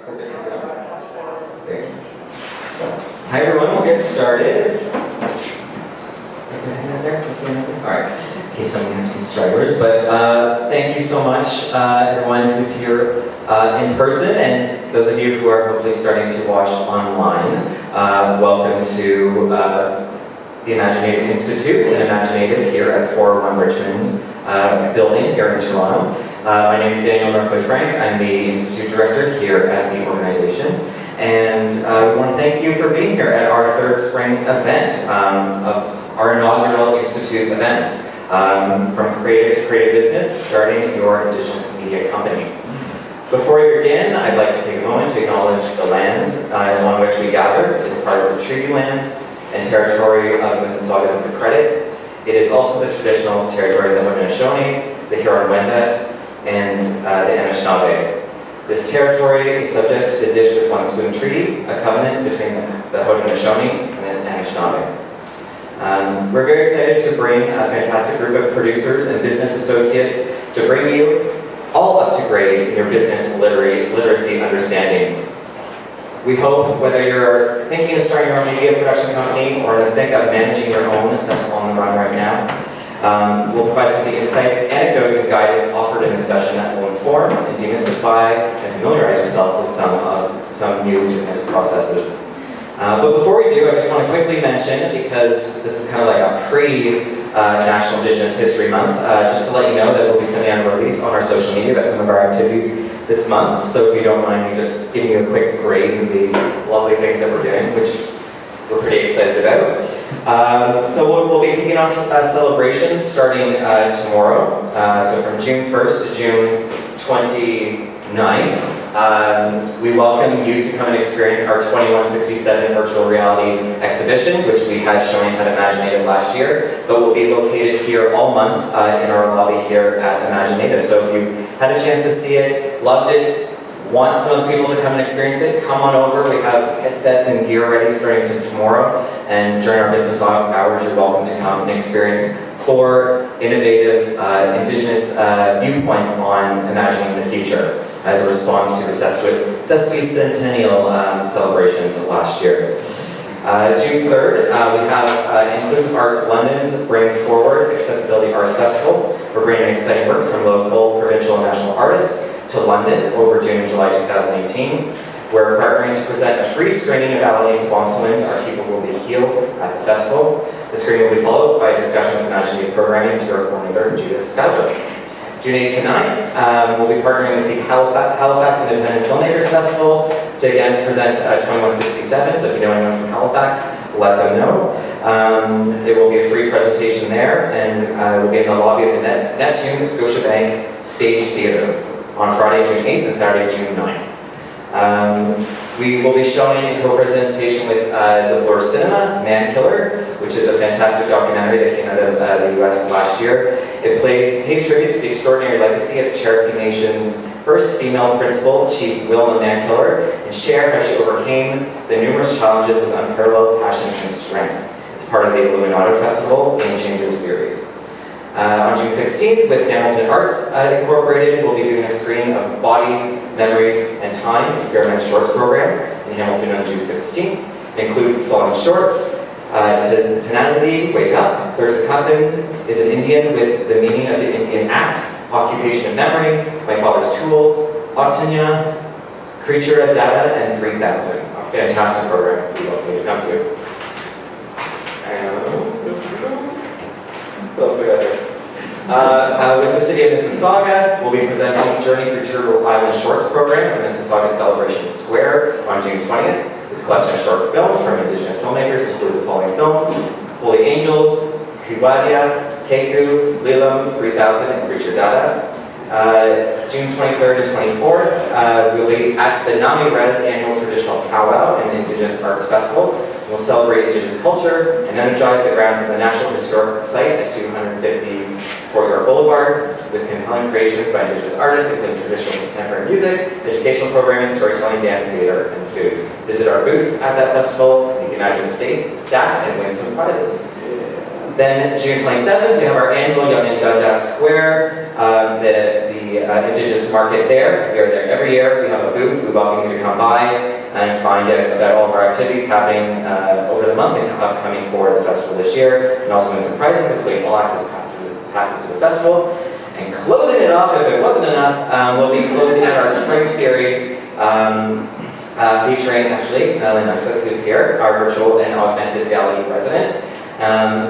Okay. Hi everyone, we'll get started. Alright, in case someone has some stragglers, but thank you so much everyone who's here in person, and those of you who are hopefully starting to watch online. Welcome to the Imaginative Institute and Imaginative here at 401 Richmond building here in Toronto. My name is Daniel Northway-Frank. I'm the Institute Director here at the organization. And we want to thank you for being here at our third spring event of our inaugural Institute events. From creative to creative business, starting your Indigenous Media Company. Before we begin, I'd like to take a moment to acknowledge the land on which we gather. It is part of the treaty lands and territory of Mississaugas of the Credit. It is also the traditional territory of the Haudenosaunee, the Huron-Wendat, and the Anishinaabe. This territory is subject to the Dish with One Spoon Treaty, a covenant between the Haudenosaunee and the Anishinaabe. We're very excited to bring a fantastic group of producers and business associates to bring you all up to grade in your business and literacy understandings. We hope whether you're thinking of starting your own media production company or to think of managing your own that's on the run right now, we'll provide some of the insights, anecdotes, and guidance offered in this session that will inform and demystify and familiarize yourself with some new business processes. But before we do, I just want to quickly mention, because this is kind of like a pre-National Indigenous History Month, just to let you know that we'll be sending out a release on our social media about some of our activities this month. So if you don't mind me just giving you a quick graze of the lovely things that we're doing, which we're pretty excited about. So we'll be kicking off celebrations starting tomorrow. So from June 1st to June 29th. We welcome you to come and experience our 2167 virtual reality exhibition, which we had showing at Imaginative last year, but will be located here all month in our lobby here at Imaginative. So if you had a chance to see it, loved it, want some other people to come and experience it, come on over. We have headsets and gear ready starting tomorrow, and during our business hours, you're welcome to come and experience 4 innovative Indigenous viewpoints on imagining the future as a response to the sesquicentennial celebrations of last year. June 3rd, we have Inclusive Arts London's Bring Forward Accessibility Arts Festival. We're bringing exciting works from local, provincial, and national artists to London over June and July 2018. We're partnering to present a free screening of Alanis Bonsoman's Our People Will Be Healed at the festival. The screening will be followed by a discussion with Imaginative Programming Tour Coordinator Judith Schuyler. June 8th to 9th, we'll be partnering with the Halifax Independent Filmmakers Festival to again present 2167, so if you know anyone from Halifax, let them know. It will be a free presentation there, and we'll be in the lobby of the Neptune Scotiabank Stage Theatre on Friday, June 8th and Saturday, June 9th. We will be showing in co-presentation with the Bloor Cinema, Man Killer, which is a fantastic documentary that came out of the US last year. It pays tribute to the extraordinary legacy of Cherokee Nation's first female principal, Chief Wilma Man Killer, and share how she overcame the numerous challenges with unparalleled passion and strength. It's part of the Illuminato Festival Game Changers series. On June 16th, with Hamilton Arts Incorporated, we'll be doing a screening of Bodies, Memories, and Time experimental shorts program in Hamilton on June 16th. It includes the following shorts: Tenacity, Wake Up, There's a Covenant, Is an Indian with the Meaning of the Indian Act, Occupation of Memory, My Father's Tools, Otanya, Creature of Data, and 3000. A fantastic program we welcome you to come to. What else we got here? With the City of Mississauga, we'll be presenting Journey Through Turtle Island Shorts program at Mississauga Celebration Square on June 20th. This collection of short films from Indigenous filmmakers include the following films: Holy Angels, Kiwadia, Keku, Lilam, 3000, and Creature Data. June 23rd and 24th, we'll be at the Nami Res annual traditional powwow and Indigenous Arts Festival. We'll celebrate Indigenous culture and energize the grounds of the National Historic Site at 250 Fort York Boulevard with compelling creations by Indigenous artists, including traditional and contemporary music, educational programming, storytelling, dance, theater, and food. Visit our booth at that festival, meet the Imaginative staff, and win some prizes. Then June 27th, we have our annual Young in Dundas Square. The the Indigenous market there. We are there every year. We have a booth. We welcome you to come by and find out about all of our activities happening over the month and upcoming for the festival this year, and also win some prizes, including all access passes to the festival. And closing it off, if it wasn't enough, we'll be closing out our spring series featuring actually Natalie Mexik, who's here, our virtual and augmented reality resident,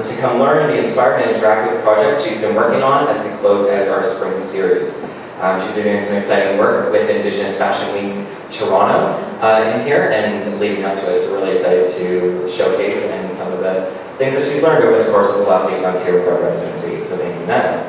to come learn, be inspired, and interact with projects she's been working on as we close out our spring series. She's been doing some exciting work with Indigenous Fashion Week Toronto in here and leading up to it, so we're really excited to showcase and some of the things that she's learned over the course of the last 8 months here with our residency, so thank you, Natalie.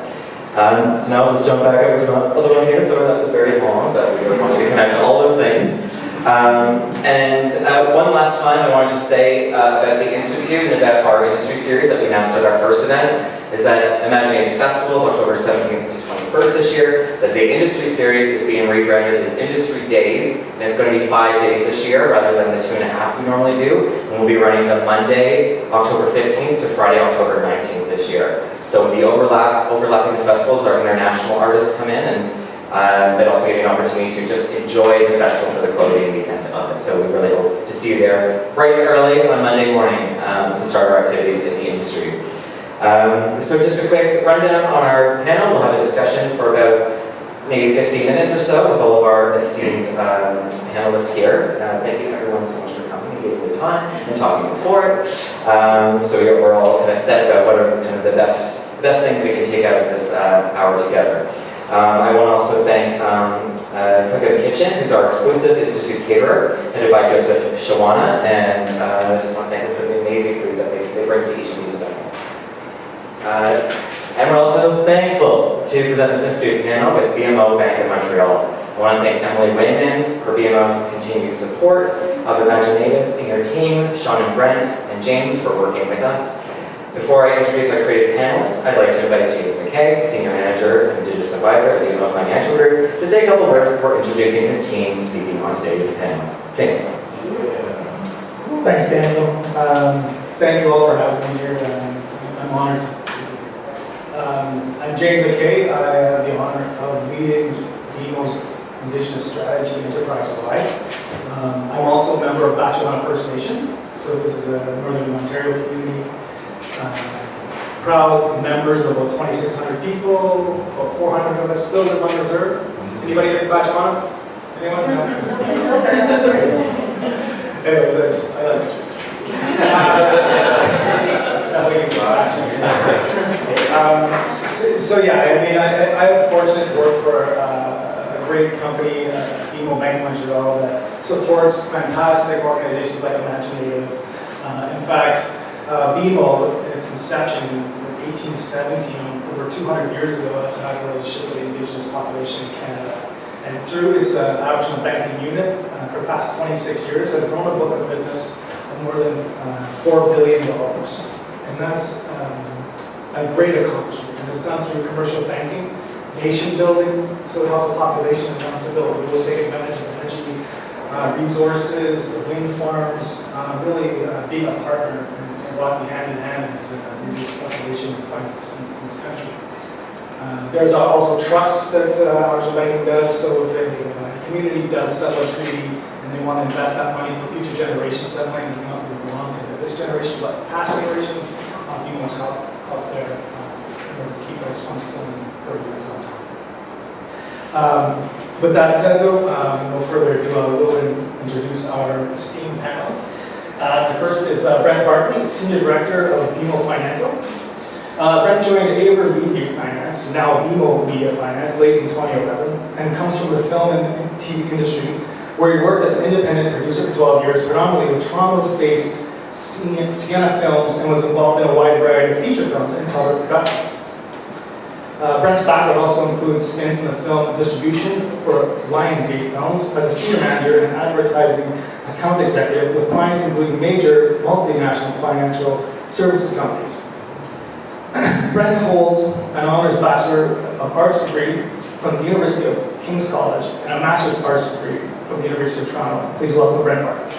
So now I'll just jump back over to the other one here. Sorry that was very long, but we really wanted to connect to all those things. One last time, I want to just say about the Institute and about our industry series that we announced at our first event, is that Imagine's Festival is October 17th to 21st this year, that the industry series is being rebranded as Industry Days, and it's going to be 5 days this year rather than the 2.5 we normally do, and we'll be running the Monday, October 15th to Friday, October 19th this year. So the overlapping the festivals, our international artists come in, and but also get an opportunity to just enjoy the festival for the closing weekend of it. So we really hope to see you there bright and early on Monday morning to start our activities in the industry. So just a quick rundown on our panel. We'll have a discussion for about maybe 15 minutes or so with all of our esteemed panelists here. Thank you everyone so much for coming and giving me time and talking before it. So we're all kind of set about what are kind of the best things we can take out of this hour together. I want to also thank Cook in the Kitchen, who's our exclusive Institute caterer, headed by Joseph Shawana, and I just want to thank them for the amazing food that they bring to each of these events. And we're also thankful to present this Institute panel with BMO Bank of Montreal. I want to thank Emily Wayman for BMO's continued support of Imaginative and her team, Sean and Brent, and James for working with us. Before I introduce our creative panelists, I'd like to invite James McKay, Senior Manager and Indigenous Advisor at the BMO Financial Group, to say a couple words before introducing his team speaking on today's panel. James. Thanks, Daniel. Thank you all for having me here. I'm honored. I'm James McKay. I have the honor of leading BMO's Indigenous Strategy enterprise-wide. I'm also a member of Batchewana First Nation, so this is a Northern Ontario community. Proud members of about 2,600 people, about 400 of us still live on reserve. Anybody here from Batchewana? Anyone? No? Anyways, I like it. So yeah, I mean, I'm fortunate to work for a great company, BMO Bank of Montreal, that supports fantastic organizations like Imaginative. In fact, BMO, in its inception in 1870, over 200 years ago, has had a relationship with the Indigenous population in Canada. And through its Aboriginal banking unit, for the past 26 years, has grown a book of business of more than $4 billion. And that's a great accomplishment. And it's done through commercial banking, nation building, so it helps the population that wants to build real estate, advantage of energy, resources, wind farms, really being a partner and walking hand in hand as the Indigenous population finds its feet in this country. There's also trust that Aboriginal banking does, so if a community does settle a treaty and they want to invest that money for future generations, that money does not really belong to this generation, but past generations, you must help there in order to keep those funds flowing for years on time. With that said though, no further ado, I will introduce our esteemed panels. The first is Brent Barkley, Senior Director of BMO Financial. Brent joined Aver Media Finance, now BMO Media Finance, late in 2011, and comes from the film and TV industry, where he worked as an independent producer for 12 years, predominantly with Toronto-based Sienna Films, and was involved in a wide variety of feature films and television productions. Brent's background also includes stints in the film distribution for Lionsgate Films as a senior manager and advertising account executive with clients including major multinational financial services companies. Brent holds an honors Bachelor of Arts degree from the University of King's College and a Master's of Arts degree from the University of Toronto. Please welcome Brent Barkley.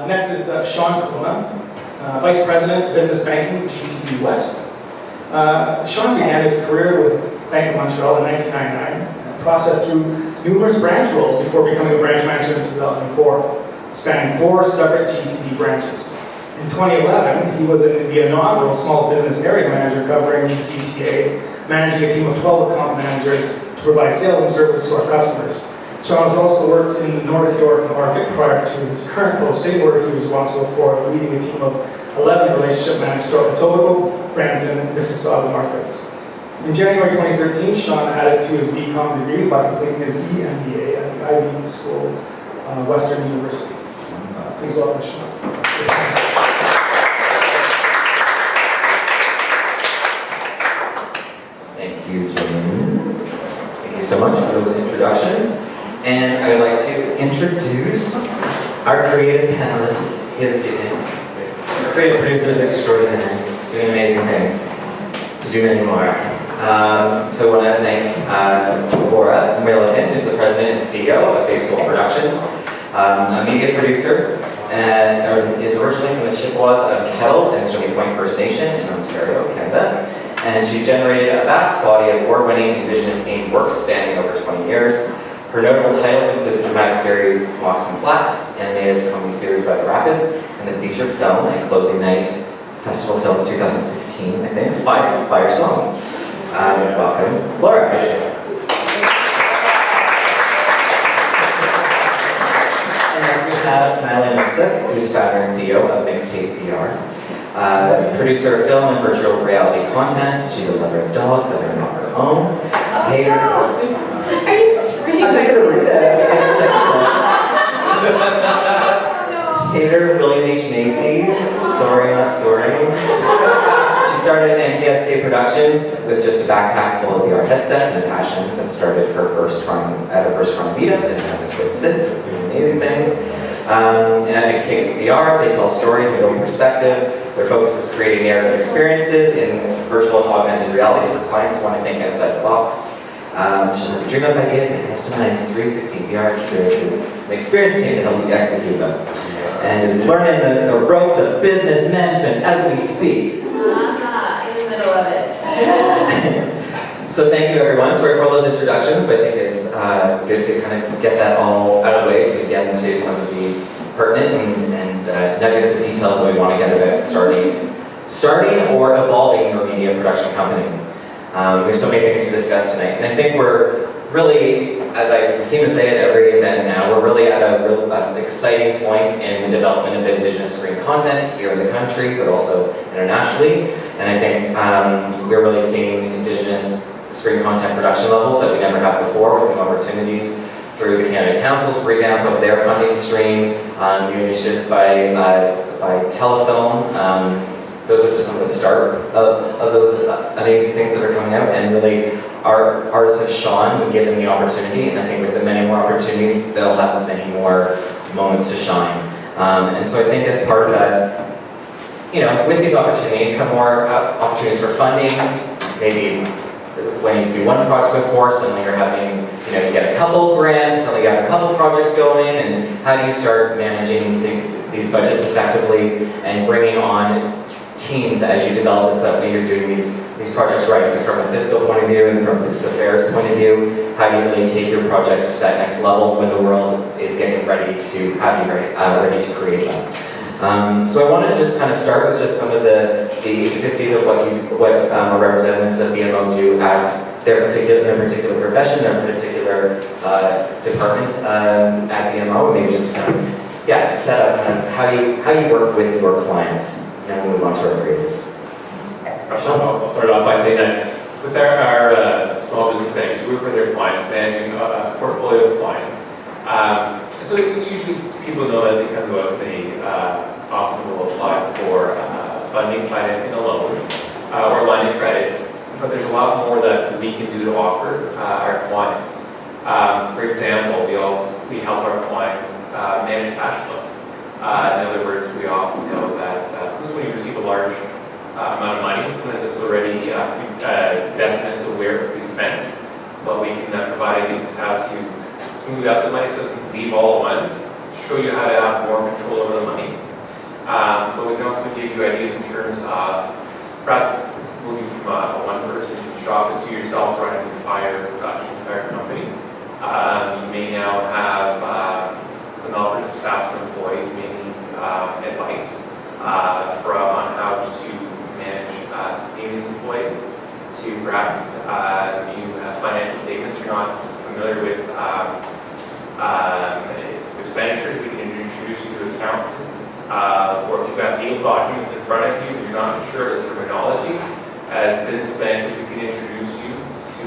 Next is Sean Kaluna. Vice President, Business Banking, GTB West. Sean began his career with Bank of Montreal in 1999 and processed through numerous branch roles before becoming a branch manager in 2004, spanning 4 separate GTB branches. In 2011, he was the inaugural Small Business Area Manager covering GTA, managing a team of 12 account managers to provide sales and service to our customers. Sean has also worked in the North York market prior to his current posting, where he was responsible for leading a team of 11 relationship managers throughout Etobicoke, Brampton, and Mississauga markets. In January 2013, Sean added to his BCom degree by completing his EMBA at the Ivy School, Western University. Please welcome Sean. Thank you, James. Thank you so much for those introductions. And I would like to introduce our creative panelists here this evening. Our creative producers extraordinary, doing amazing things, to do many more. So I want to thank Laura Milliken, who's the president and CEO of Big Soul Productions, a media producer, and is originally from the Chippewas of Kettle and Stony Point First Nation in Ontario, Canada. And she's generated a vast body of award-winning Indigenous-themed works spanning over 20 years. Her notable titles include the dramatic series Moxon Flats, animated comedy series by the Rapids, and the feature film and closing night festival film of 2015, I think, Fire Song. Welcome, Laura. And next we have Madeline Mixuk, who's founder and CEO of Mixtape VR. Producer of film and virtual reality content. She's a lover of dogs that are not her own. Hater. Are you just reading? I'm just going to read it. Hater, William H. Macy. Sorry, not sorry. She started NPSK Productions with just a backpack full of VR headsets and a passion that started at her first Toronto meetup and hasn't quit since. Doing amazing things. And at Mixtape VR, they tell stories and build perspective. Their focus is creating narrative experiences in virtual and augmented realities for clients who want to think outside the box. She'll dream up ideas and customize 360 VR experiences, an experience team to help you execute them. And is learning the ropes of business management as we speak. In the middle of it. So thank you everyone. Sorry for all those introductions, but I think it's good to kind of get that all out of the way so we get into some of the pertinent and nuggets of details that we want to get about starting or evolving your media production company. We have so many things to discuss tonight, and I think we're really, as I seem to say at every event now, we're really at a real exciting point in the development of Indigenous screen content here in the country, but also internationally. And I think we're really seeing Indigenous screen content production levels that we never had before, with new opportunities through the Canada Council's revamp of their funding stream, new initiatives by Telefilm. Those are just some of the start of those amazing things that are coming out, and really our artists have shone when given the opportunity, and I think with the many more opportunities, they'll have many more moments to shine. And so I think as part of that, with these opportunities come more opportunities for funding. Maybe when you used to do one project before, suddenly you're having, you get a couple grants, suddenly you have a couple projects going, and how do you start managing these budgets effectively and bringing on teams as you develop this stuff, when you're doing these projects right. So from a fiscal point of view and from a business affairs point of view, how do you really take your projects to that next level when the world is getting ready to have you ready to create them? So I wanted to just kind of start with just some of the intricacies of what our representatives of BMO do as their particular profession, their particular departments at BMO, and maybe just kind of set up kind of how you work with your clients. And then we'll move on to our creators. I'll start off by saying that with our small business bankers, we work with their clients, managing a portfolio of clients. So usually people know that they come to us, they often will apply for funding, financing a loan, or line of credit. But there's a lot more that we can do to offer our clients. For example, we help our clients manage cash flow. In other words, we often know that sometimes when you receive a large amount of money, sometimes it's already destined as to where it will be spent. But we can provide ideas as how to smooth out the money so it doesn't leave all at once, show you how to have more control over the money. But we can also give you ideas in terms of perhaps it's moving from a one-person shop to yourself running an entire production, entire company. You may now have some developers or staff or employees may need advice on how to manage these employees, to perhaps you have financial statements you're not familiar with expenditures, we can introduce you to accountants, or if you've got legal documents in front of you and you're not sure of the terminology, as business bankers we can introduce you to,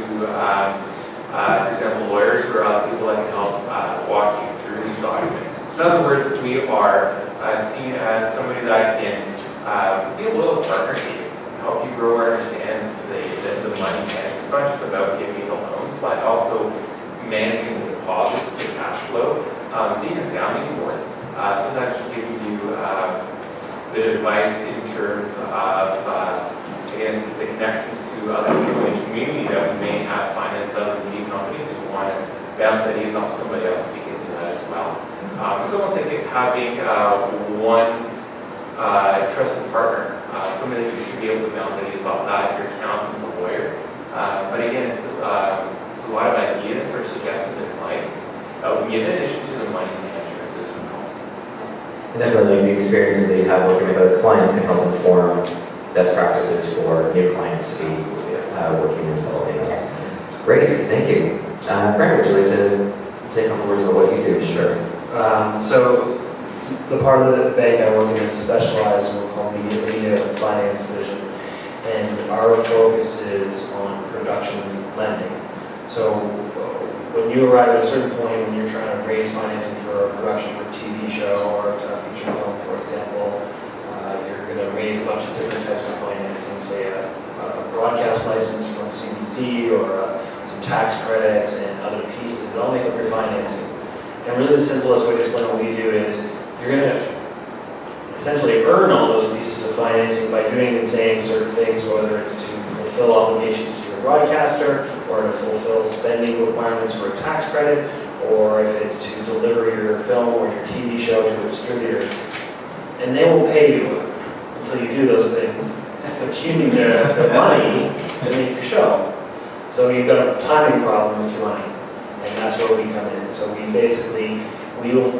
for example, lawyers or other people that can help walk you through these documents. So in other words, we are seen as somebody that can be a loyal partner to you, help you grow or understand the money management. It's not just about giving you the loans, but also managing the deposits, the cash flow, being a sounding board. Sometimes just giving you a bit of advice in terms of, I guess, the connections to other people in the community that we may have financed other media companies. If you want to bounce ideas off somebody else, we can do that as well. It's almost like having one trusted partner, somebody that you should be able to bounce ideas off that, your accountant, the lawyer. But again, it's a lot of ideas or suggestions and advice that we give in addition to the money management of this one. And definitely, like, the experiences that you have working with other clients can help inform best practices for new clients to be working and developing those. Great, thank you. Brent, would you like to say a couple words about what you do? Sure. So the part of the bank I work in is specialized in what we call media and finance division, and our focus is on production lending. So when you arrive at a certain point when you're trying to raise financing for a production for a TV show or a feature film, for example, you're going to raise a bunch of different types of financing, say a broadcast license from CBC or some tax credits and other pieces that all make up your financing. And really the simplest way to explain what we do is you're going to essentially earn all those pieces of financing by doing and saying certain things, whether it's to fulfill obligations to your broadcaster or to fulfill spending requirements for a tax credit, or if it's to deliver your film or your TV show to a distributor. And they will pay you until you do those things, but you need the money to make your show. So you've got a timing problem with your money, and that's where we come in. So we basically, we will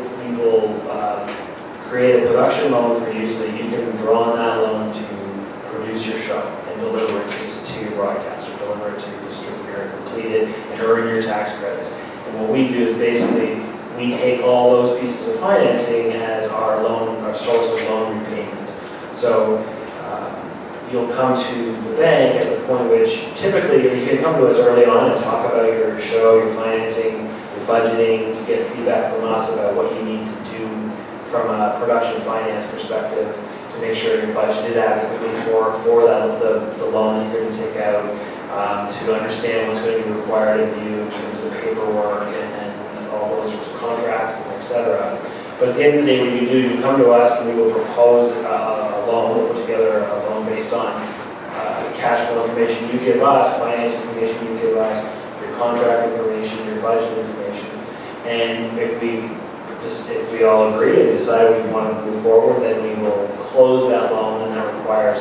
create a production loan for you so that you can draw on that loan to produce your show and deliver it to your broadcaster, deliver it to your distributor, and complete it, and earn your tax credits. And what we do is basically, we take all those pieces of financing as our loan, our source of loan repayment. So you'll come to the bank at the point which typically you can come to us early on and talk about your show, your financing, your budgeting, to get feedback from us about what you need to do from a production finance perspective to make sure you're budgeted adequately for the loan that you're going to take out, to understand what's going to be required of you in terms of paperwork and all those sorts of contracts, et cetera. But at the end of the day, what you do is you come to us and we will propose a loan. We'll put together a loan based on cash flow information you give us, finance information you give us, your contract information, your budget information. And if we all agree and decide we want to move forward, then we will close that loan, and that requires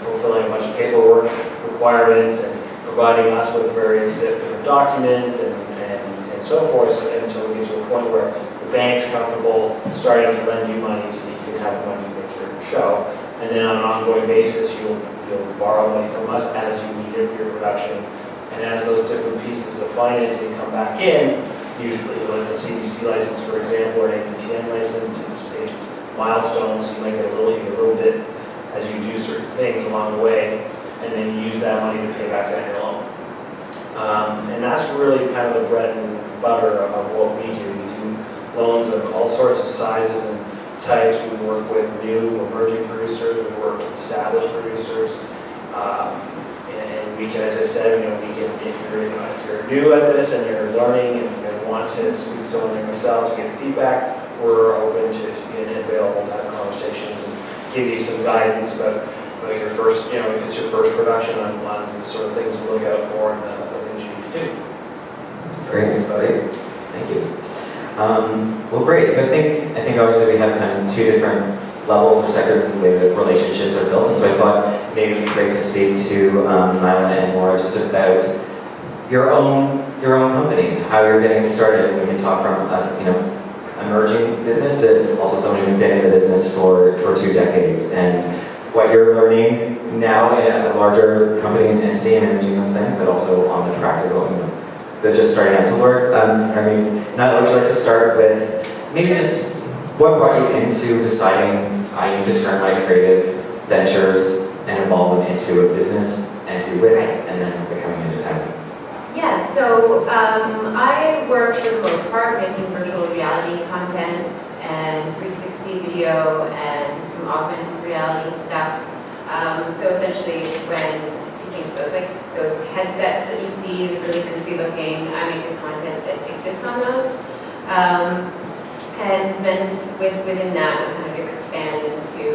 fulfilling a bunch of paperwork requirements and providing us with various different documents and so forth, until we get to a point where the bank's comfortable starting to lend you money so you can have money to make your show. And then on an ongoing basis, you'll borrow money from us as you need it for your production. And as those different pieces of financing come back in, usually like the CBC license, for example, or an ABTN license, it's milestones, so you might get a little bit as you do certain things along the way, and then you use that money to pay back down your loan. And that's really kind of the bread and butter of what we do. We do loans of all sorts of sizes and types. We work with new emerging producers, we work with established producers, and we can, as I said, we can, if you're new at this and you're learning and want to speak to someone like myself to get feedback, we're open to being available to have conversations and give you some guidance about your first, if it's your first production on the sort of things to look out for and the things you need to do. Great. Thank you. Well, great. So I think obviously we have kind of two different levels or sectors, the way that relationships are built. And so I thought maybe it'd be great to speak to Nyla and Laura just about your own companies, how you're getting started. We can talk from emerging business to also someone who's been in the business for 2 decades, and what you're learning now as a larger company and entity and managing those things, but also on the practical, the just starting out. So Laura, Nyla, would you like to start with maybe just what brought you into deciding I need to turn my creative ventures and evolve them into a business entity with it, and then becoming independent? Yeah, so I work for the most part making virtual reality content and 360 video and some augmented reality stuff. So essentially, when you think those headsets that you see, they're really goofy looking, I make the content that exists on those. And then within that, we kind of expand into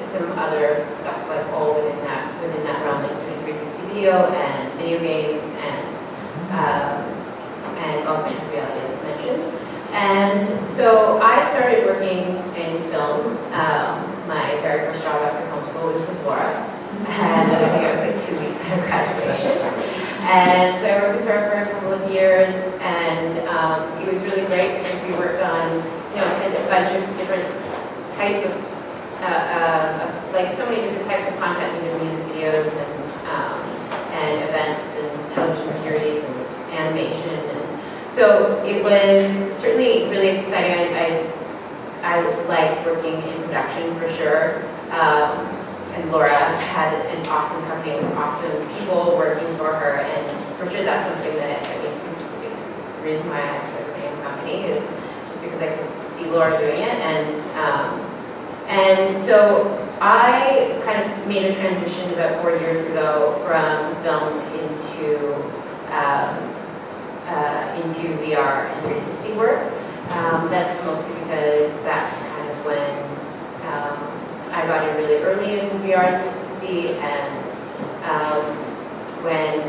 some other stuff, like all within that realm, like 360 video and video games and augmented reality, like I mentioned. And so I started working in film. My very first job after film school was with Laura, and I think I was like 2 weeks out of graduation. And so I worked with her for a couple of years, and it was really great because we worked on, a bunch of different type of, like so many different types of content. We did music videos and events and television series and animation, and so it was certainly really exciting. I liked working in production for sure. And Laura had an awesome company with awesome people working for her, and for sure that's something that it's a big reason why I started my own company, is just because I could see Laura doing it, and so I kind of made a transition about 4 years ago from film into VR and 360 work. That's mostly because that's kind of when I got in really early in VR 360, and when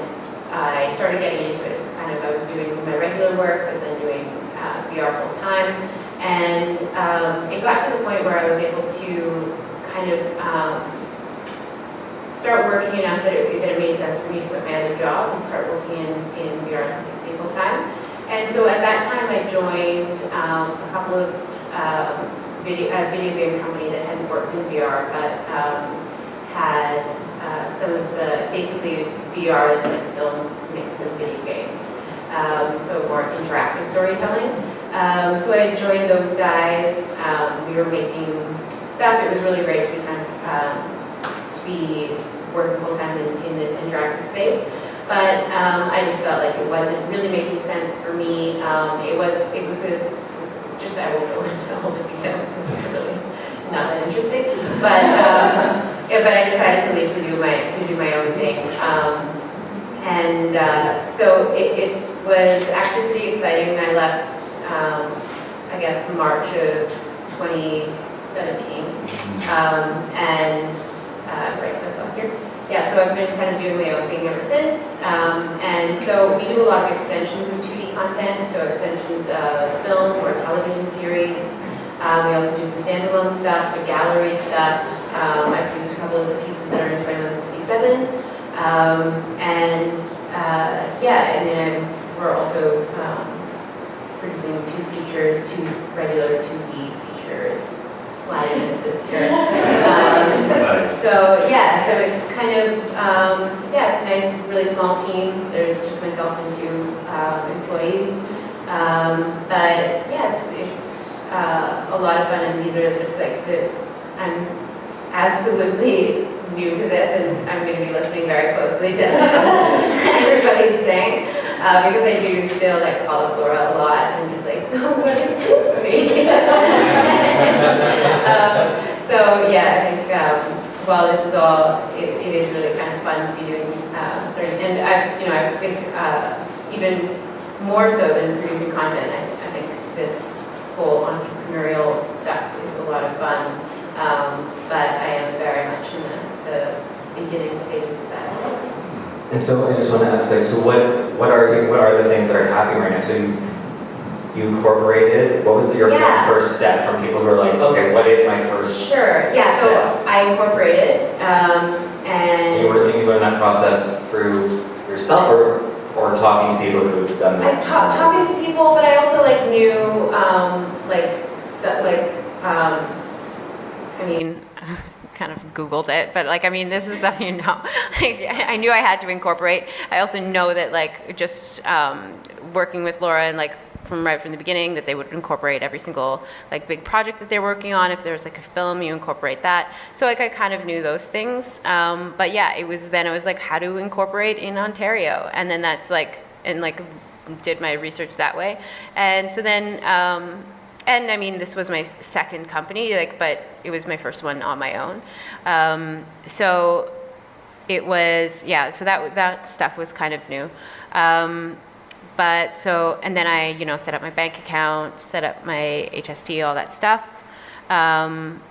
I started getting into it, it was kind of, I was doing my regular work, but then doing VR full time, and it got to the point where I was able to kind of start working enough that it made sense for me to quit my other job and start working in VR 360 full time. And so at that time I joined a couple of video game company that hadn't worked in VR, but had some of the, basically VR is like film mixed with video games, so more interactive storytelling. So I joined those guys. We were making stuff. It was really great to be kind of to be working full time in this interactive space. But I just felt like it wasn't really making sense for me. It was just, I won't go into all the details because it's really not that interesting. But but I decided to leave to do my own thing. So it was actually pretty exciting. I left, I guess, March of 2017, right, that's last year. Yeah, so I've been kind of doing my own thing ever since. And so we do a lot of extensions of 2D content, so extensions of film or television series. We also do some standalone stuff, the gallery stuff. I produced a couple of the pieces that are in 2167. And then we're also producing 2 features, 2 regular 2D features. This year. So it's kind of, it's a nice, really small team. There's just myself and 2 employees. But yeah, it's a lot of fun, and these are just like I'm absolutely new to this, and I'm going to be listening very closely to everybody's saying, because I do still like call up Laura a lot, and I'm just like, so what does this mean? So yeah, I think while this is all, it is really kind of fun to be doing starting, and I think even more so than producing content, I think this whole entrepreneurial stuff is a lot of fun, but I am very much in the beginning stages of that. And so I just want to ask, like, so what are the things that are happening right now? So you incorporated? What was your Yeah. first step from people who are like, okay, what is my first Sure, yeah, step? so I incorporated, and... You were thinking about that process through yourself or talking to people who've done that? Talking to people, but I also like knew, I mean, kind of Googled it, but like, I mean, this is stuff you know. Like, I knew I had to incorporate. I also know that like just working with Laura and like right from the beginning that they would incorporate every single like big project that they're working on. If there's like a film, you incorporate that. So like I kind of knew those things. But yeah, it was like how to incorporate in Ontario, and then that's like and like did my research that way. And so then. And I mean, this was my second company, like, but it was my first one on my own. So it was, yeah, so that stuff was kind of new. But so, and then I, set up my bank account, set up my HST, all that stuff. And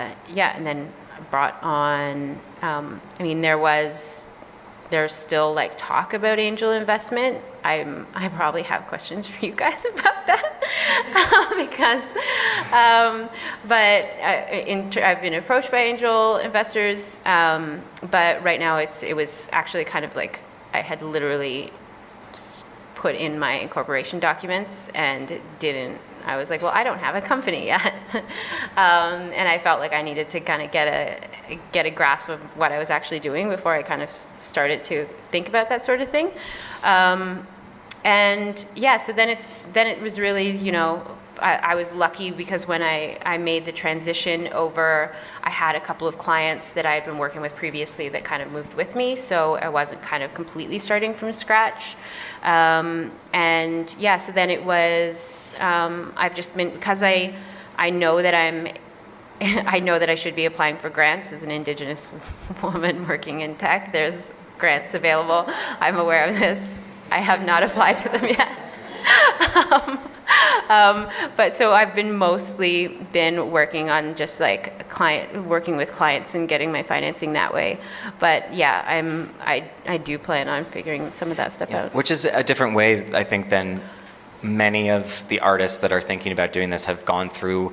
then brought on, I mean, there's still like talk about angel investment. I probably have questions for you guys about that because, but I've been approached by angel investors, but right now it was actually kind of like I had literally put in my incorporation documents and I was like, well, I don't have a company yet. And I felt like I needed to kind of get a grasp of what I was actually doing before I kind of started to think about that sort of thing. And yeah, so then it was really, I was lucky because when I made the transition over, I had a couple of clients that I had been working with previously that kind of moved with me, so I wasn't kind of completely starting from scratch. And yeah, so then it was, I've just been, because I know that I know that I should be applying for grants as an Indigenous woman working in tech. There's grants available. I'm aware of this. I have not applied to them yet. But so I've been mostly working on just like working with clients and getting my financing that way. But yeah, I do plan on figuring some of that stuff out. Which is a different way, I think, than many of the artists that are thinking about doing this have gone through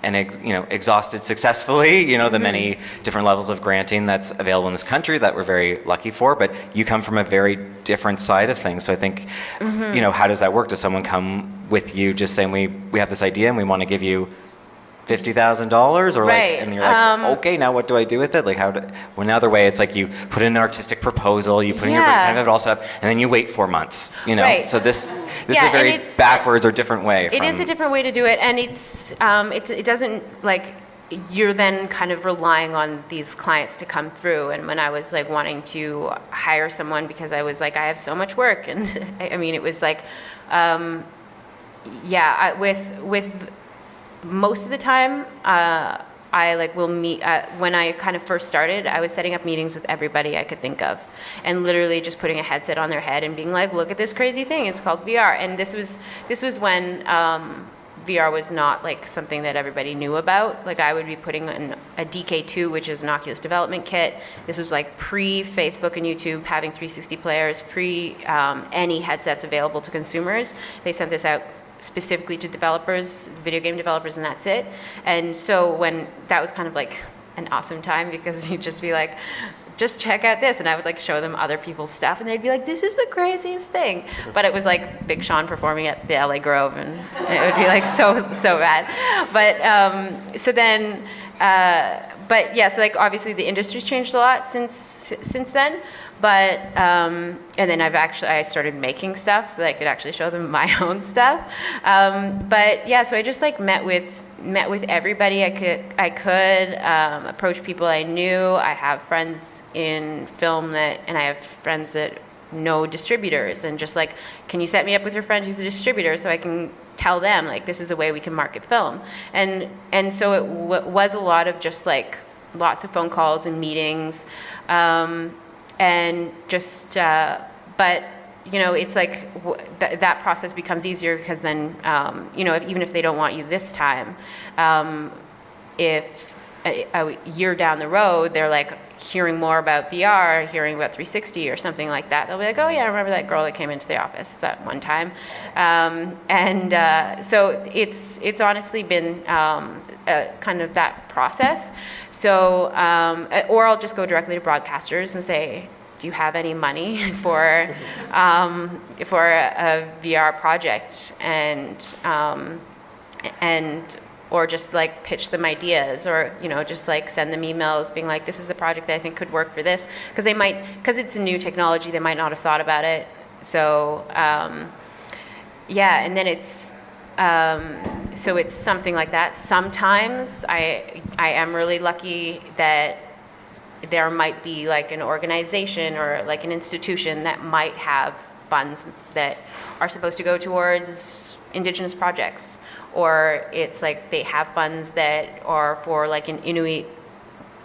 and exhausted successfully, the many different levels of granting that's available in this country that we're very lucky for. But you come from a very different side of things. So I think, how does that work? Does someone come with you just saying, we have this idea and we want to give you $50,000 or right. and you're like, okay, now what do I do with it? Like another way, it's like you put in an artistic proposal, you put in your kind of have it all set up, and then you wait 4 months, Right. So this is a very backwards or different way. It is a different way to do it, and it doesn't like, you're then kind of relying on these clients to come through. And when I was like wanting to hire someone because I was like, I have so much work, and I mean, it was like, with most of the time, I like will meet, when I kind of first started, I was setting up meetings with everybody I could think of and literally just putting a headset on their head and being like, look at this crazy thing, it's called VR. And this was when VR was not like something that everybody knew about. Like I would be putting in a DK2, which is an Oculus development kit. This was like pre-Facebook and YouTube having 360 players, any headsets available to consumers. They sent this out specifically to developers, video game developers, and that's it. And so when that was kind of like an awesome time because you'd just be like, just check out this, and I would like show them other people's stuff and they'd be like, this is the craziest thing. But it was like Big Sean performing at the LA Grove, and it would be like so bad. But so then but yeah, so like obviously the industry's changed a lot since then. But and then I started making stuff so that I could actually show them my own stuff. But yeah, so I just like met with everybody I could approach people I knew. I have friends in film and I have friends that know distributors, and just like, can you set me up with your friend who's a distributor so I can tell them like this is a way we can market film. And so it was a lot of just like lots of phone calls and meetings. And just, but, it's like that process becomes easier because then, even if they don't want you this time, if a year down the road, they're like hearing more about VR, hearing about 360 or something like that. They'll be like, oh yeah, I remember that girl that came into the office that one time. So it's honestly been kind of that process. So, or I'll just go directly to broadcasters and say, do you have any money for a VR project? Or just like pitch them ideas, or just like send them emails being like, this is a project that I think could work for this, because it's a new technology, they might not have thought about it. So and then it's so it's something like that. Sometimes I am really lucky that there might be like an organization or like an institution that might have funds that are supposed to go towards Indigenous projects, or it's like they have funds that are for like an Inuit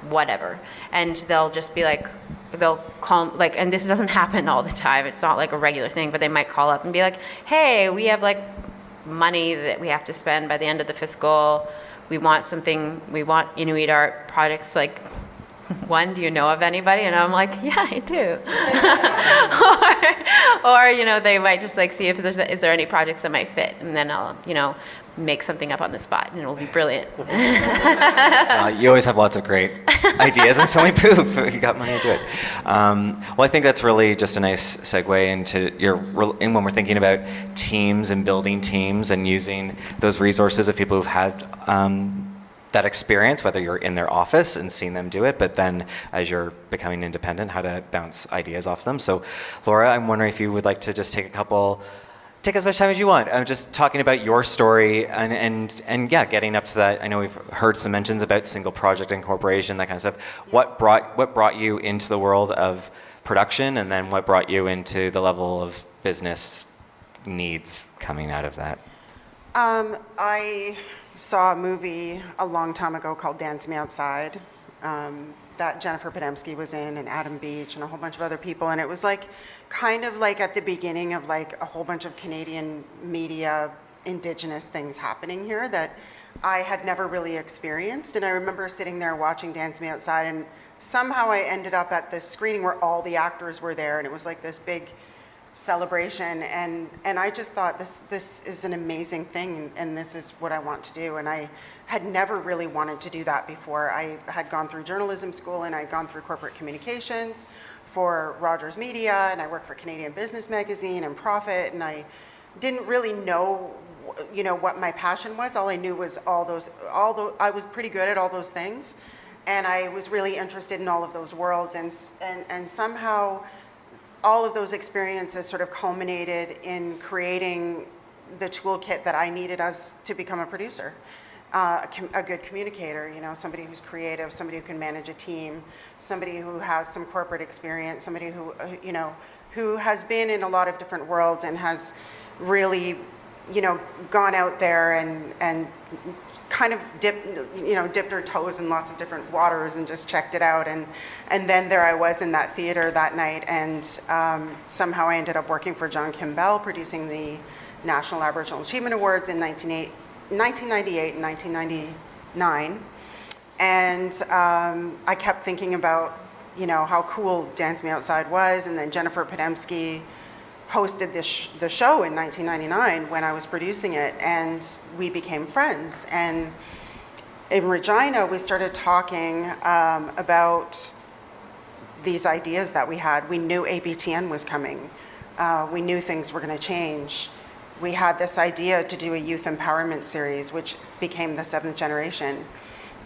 whatever, and they'll just be like, they'll call, like, and this doesn't happen all the time, it's not like a regular thing, but they might call up and be like, hey, we have like money that we have to spend by the end of the fiscal, we want Inuit art projects, like, one, do you know of anybody? And I'm like, yeah, I do. or they might just like see if is there any projects that might fit, and then I'll make something up on the spot, and it'll be brilliant. You always have lots of great ideas, and it's only proof you got money to do it. Well, I think that's really just a nice segue into when we're thinking about teams and building teams and using those resources of people who've had that experience, whether you're in their office and seeing them do it, but then as you're becoming independent, how to bounce ideas off them. So, Laura, I'm wondering if you would like to just take as much time as you want. I'm just talking about your story and yeah, getting up to that. I know we've heard some mentions about single project incorporation, that kind of stuff. Yeah. What brought you into the world of production, and then what brought you into the level of business needs coming out of that? I saw a movie a long time ago called Dance Me Outside that Jennifer Podemsky was in, and Adam Beach and a whole bunch of other people, and it was like kind of like at the beginning of like a whole bunch of Canadian media Indigenous things happening here that I had never really experienced. And I remember sitting there watching Dance Me Outside, and somehow I ended up at this screening where all the actors were there, and it was like this big celebration, and I just thought this is an amazing thing, and this is what I want to do. And I had never really wanted to do that before. I had gone through journalism school, and I'd gone through corporate communications for Rogers Media, and I worked for Canadian Business Magazine and Profit, and I didn't really know what my passion was. All I knew was I was pretty good at all those things, and I was really interested in all of those worlds, and somehow all of those experiences sort of culminated in creating the toolkit that I needed to become a producer, a good communicator, somebody who's creative, somebody who can manage a team, somebody who has some corporate experience, somebody who has been in a lot of different worlds and has really, gone out there and kind of dipped her toes in lots of different waters and just checked it out. And then there I was in that theater that night, and somehow I ended up working for John Kimbell, producing the National Aboriginal Achievement Awards in 1998 and 1999. And I kept thinking about, how cool Dance Me Outside was, and then Jennifer Podemsky hosted the show in 1999 when I was producing it, and we became friends. And in Regina, we started talking about these ideas that we had. We knew APTN was coming. We knew things were going to change. We had this idea to do a youth empowerment series, which became the 7th Generation.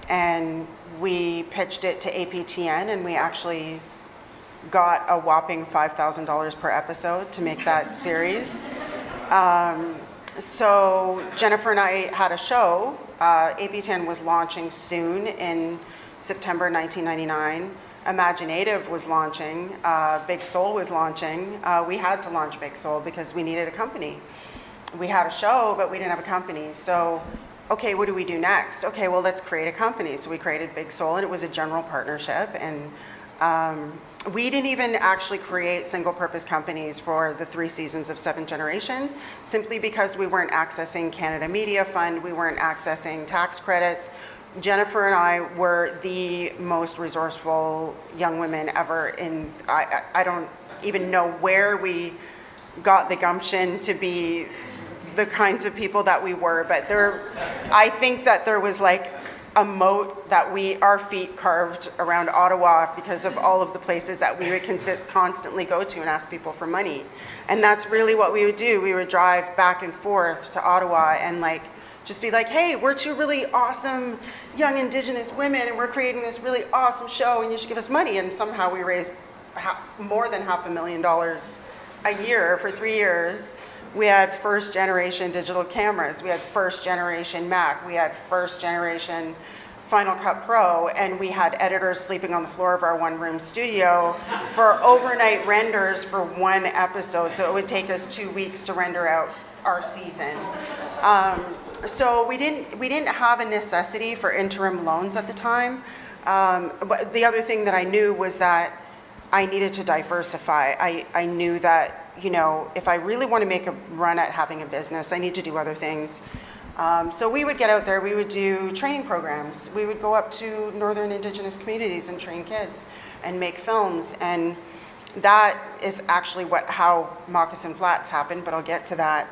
And we pitched it to APTN, and we actually got a whopping $5,000 per episode to make that series. So Jennifer and I had a show. APTN was launching soon in September 1999. Imaginative was launching. Big Soul was launching. We had to launch Big Soul because we needed a company. We had a show, but we didn't have a company. So, okay, what do we do next? Okay, well, let's create a company. So we created Big Soul, and it was a general partnership. And we didn't even actually create single-purpose companies for the 3 seasons of 7th Generation, simply because we weren't accessing Canada Media Fund, we weren't accessing tax credits, Jennifer and I were the most resourceful young women ever I don't even know where we got the gumption to be the kinds of people that we were, but I think that there was like a moat that our feet carved around Ottawa because of all of the places that we would constantly go to and ask people for money. And that's really what we would do. We would drive back and forth to Ottawa and like just be like, hey, we're two really awesome young Indigenous women and we're creating this really awesome show and you should give us money. And somehow we raised more than $500,000 a year for 3 years. We had first generation digital cameras, we had first generation Mac, we had first generation Final Cut Pro, and we had editors sleeping on the floor of our one-room studio for overnight renders for one episode. So it would take us 2 weeks to render out our season. So we didn't have a necessity for interim loans at the time. But the other thing that I knew was that I needed to diversify. I knew that, you know, if I really want to make a run at having a business, I need to do other things. So we would get out there, we would do training programs. We would go up to Northern Indigenous communities and train kids and make films. And that is actually how Moccasin Flats happened, but I'll get to that.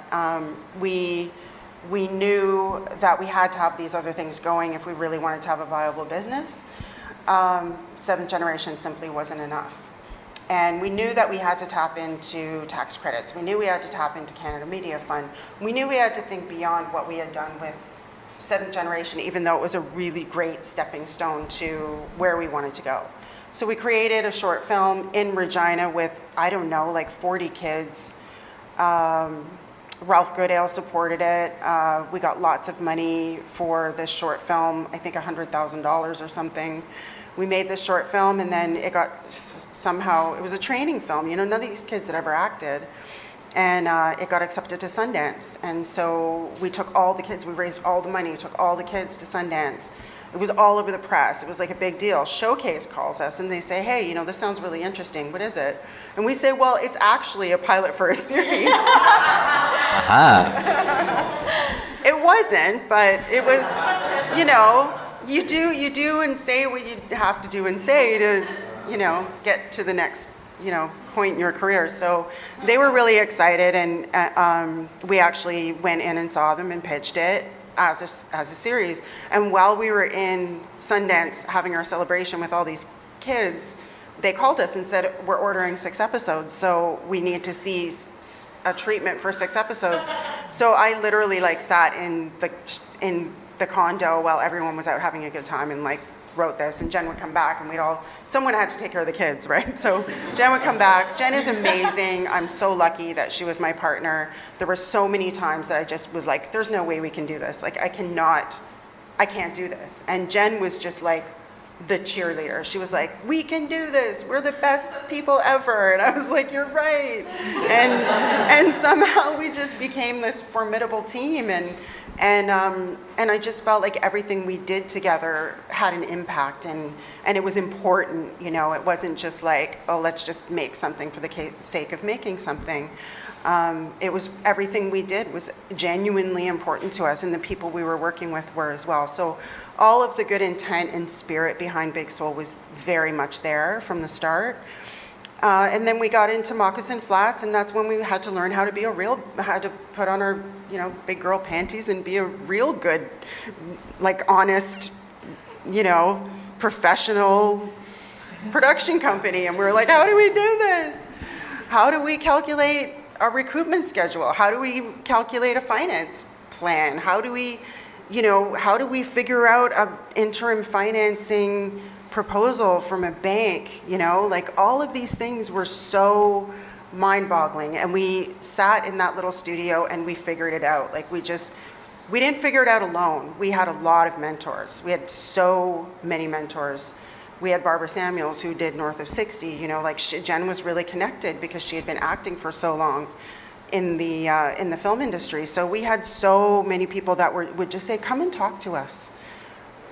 We knew that we had to have these other things going if we really wanted to have a viable business. Seventh generation simply wasn't enough. And we knew that we had to tap into tax credits. We knew we had to tap into Canada Media Fund. We knew we had to think beyond what we had done with seventh generation, even though it was a really great stepping stone to where we wanted to go. So we created a short film in Regina with, I don't know, like 40 kids. Ralph Goodale supported it. We got lots of money for this short film, I think $100,000 or something. We made this short film and then it got somehow, it was a training film, you know, none of these kids had ever acted. And it got accepted to Sundance. And so we took all the kids, we raised all the money, we took all the kids to Sundance. It was all over the press. It was like a big deal. Showcase calls us and they say, hey, you know, this sounds really interesting. What is it? And we say, well, it's actually a pilot for a series. It wasn't, but it was, you know, you do and say what you have to do and say to, you know, get to the next, you know, point in your career. So they were really excited, and we actually went in and saw them and pitched it as a series. And while we were in Sundance having our celebration with all these kids, they called us and said, we're ordering 6 episodes, so we need to see a treatment for 6 episodes. So I literally like sat in the condo while everyone was out having a good time and like wrote this, and Jen would come back and someone had to take care of the kids, right? So Jen would come back. Jen is amazing. I'm so lucky that she was my partner. There were so many times that I just was like, there's no way we can do this. Like I can't do this. And Jen was just like the cheerleader. She was like, we can do this. We're the best people ever. And I was like, you're right. And somehow we just became this formidable team. And I just felt like everything we did together had an impact, and it was important, you know. It wasn't just like, oh, let's just make something for the sake of making something. It was, everything we did was genuinely important to us, and the people we were working with were as well. So all of the good intent and spirit behind Big Soul was very much there from the start. And then we got into Moccasin Flats, and that's when we had to learn how to had to put on our, you know, big girl panties and be a real good, like honest, you know, professional production company. And we were like, how do we do this? How do we calculate a recruitment schedule? How do we calculate a finance plan? How do we figure out an interim financing proposal from a bank? You know, like all of these things were so mind-boggling, and we sat in that little studio and we figured it out. Like we didn't figure it out alone. We had a lot of mentors. We had so many mentors. We had Barbara Samuels, who did North of 60, you know, like Jen was really connected because she had been acting for so long in the film industry. So we had so many people that would just say, come and talk to us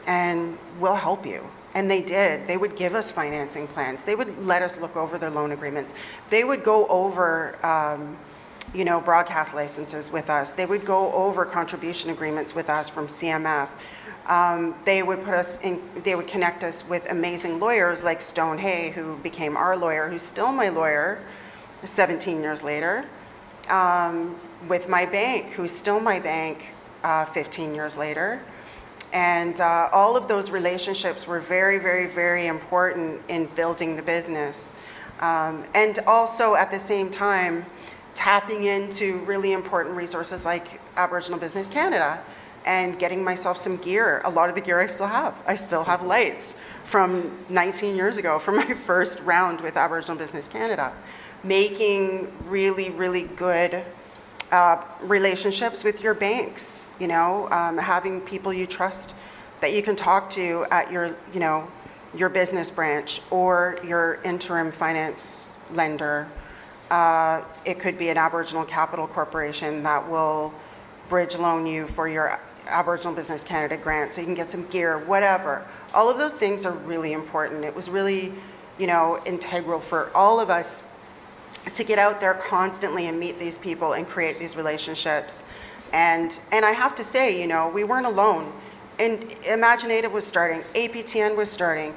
and we'll help you. And they did. They would give us financing plans. They would let us look over their loan agreements. They would go over, you know, broadcast licenses with us. They would go over contribution agreements with us from CMF. They would put us in, they would connect us with amazing lawyers like Stone Hay, who became our lawyer, who's still my lawyer 17 years later, with my bank, who's still my bank 15 years later. And all of those relationships were very, very, very important in building the business. And also at the same time, tapping into really important resources like Aboriginal Business Canada and getting myself some gear. A lot of the gear I still have. I still have lights from 19 years ago from my first round with Aboriginal Business Canada. Making really, really good relationships with your banks, you know, having people you trust that you can talk to at your, you know, your business branch or your interim finance lender. It could be an Aboriginal Capital Corporation that will bridge loan you for your Aboriginal Business Canada grant so you can get some gear, whatever. All of those things are really important. It was really, you know, integral for all of us to get out there constantly and meet these people and create these relationships. And I have to say, you know, we weren't alone. And Imaginative was starting, APTN was starting.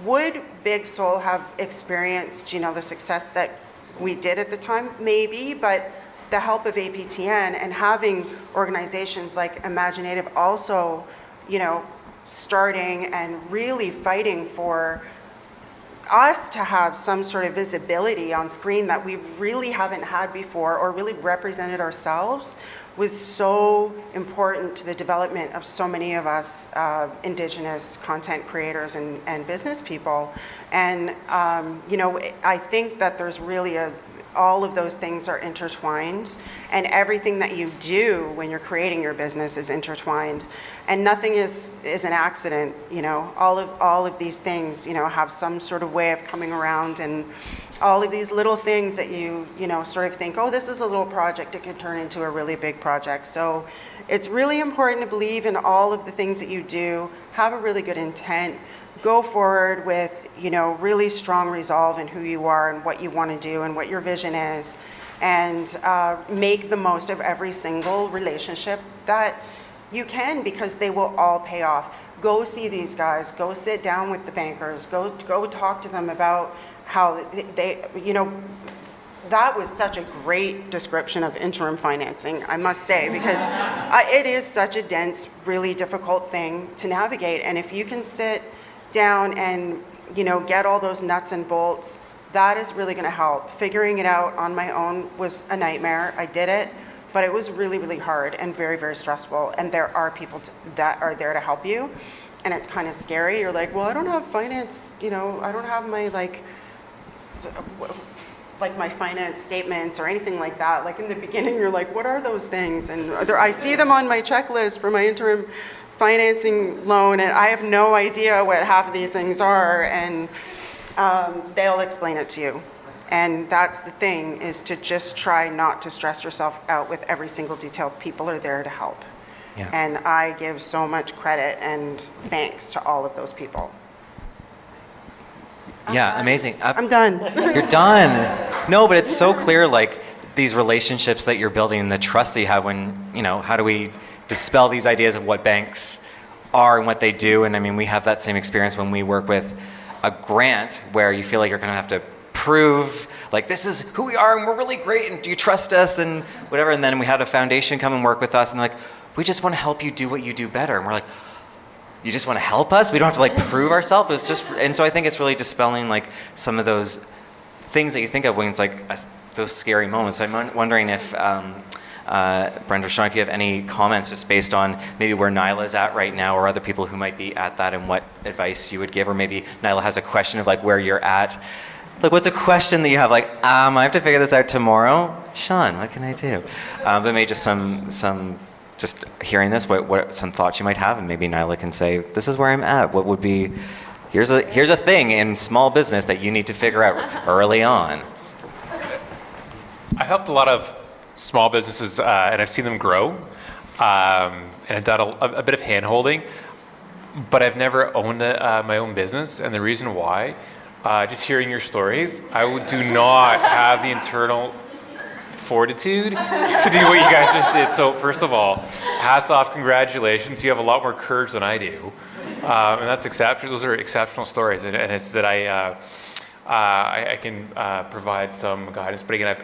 Would Big Soul have experienced, you know, the success that we did at the time? Maybe, but the help of APTN and having organizations like Imaginative also, you know, starting and really fighting for us to have some sort of visibility on screen that we really haven't had before or really represented ourselves was so important to the development of so many of us Indigenous content creators and business people. And, you know, I think that there's really all of those things are intertwined, and everything that you do when you're creating your business is intertwined, and nothing is an accident. You know, all of these things, you know, have some sort of way of coming around, and all of these little things that you know, sort of think, oh, this is a little project, it could turn into a really big project. So it's really important to believe in all of the things that you do, have a really good intent, go forward with, you know, really strong resolve in who you are and what you want to do and what your vision is, and make the most of every single relationship that you can, because they will all pay off. Go see these guys, go sit down with the bankers, go talk to them about how they, you know, that was such a great description of interim financing, I must say, because it is such a dense, really difficult thing to navigate. And if you can sit down and, you know, get all those nuts and bolts, that is really going to help. Figuring it out on my own was a nightmare. I did it, but it was really, really hard and very, very stressful. And there are people that are there to help you, and it's kind of scary. You're like, well, I don't have finance, you know, I don't have my like my finance statements or anything like that. Like in the beginning, you're like, what are those things? And I see them on my checklist for my interim financing loan, and I have no idea what half of these things are, and they'll explain it to you. And that's the thing, is to just try not to stress yourself out with every single detail. People are there to help. Yeah. And I give so much credit and thanks to all of those people. Yeah, amazing. I'm done. You're done. No, but it's so clear, like, these relationships that you're building and the trust that you have when, you know, how do we dispel these ideas of what banks are and what they do? And I mean, we have that same experience when we work with a grant where you feel like you're going to have to prove, like, this is who we are and we're really great and do you trust us and whatever. And then we had a foundation come and work with us and they're like, we just want to help you do what you do better. And we're like, you just want to help us? We don't have to like prove ourselves. It's just, and so I think it's really dispelling like some of those things that you think of when it's like those scary moments. I'm wondering if Brenda or Sean, if you have any comments just based on maybe where Nyla's at right now or other people who might be at that and what advice you would give, or maybe Nyla has a question of like where you're at. Like, what's a question that you have like, I have to figure this out tomorrow? Sean, what can I do? But maybe just some just hearing this, what some thoughts you might have, and maybe Nyla can say, this is where I'm at. What would be, here's a thing in small business that you need to figure out early on. I helped a lot of small businesses, and I've seen them grow, and I've done a bit of hand-holding, but I've never owned my own business, and the reason why, just hearing your stories, I do not have the internal fortitude to do what you guys just did. So first of all, hats off, congratulations. You have a lot more courage than I do. And that's exceptional. Those are exceptional stories. And it's that I can provide some guidance. But again,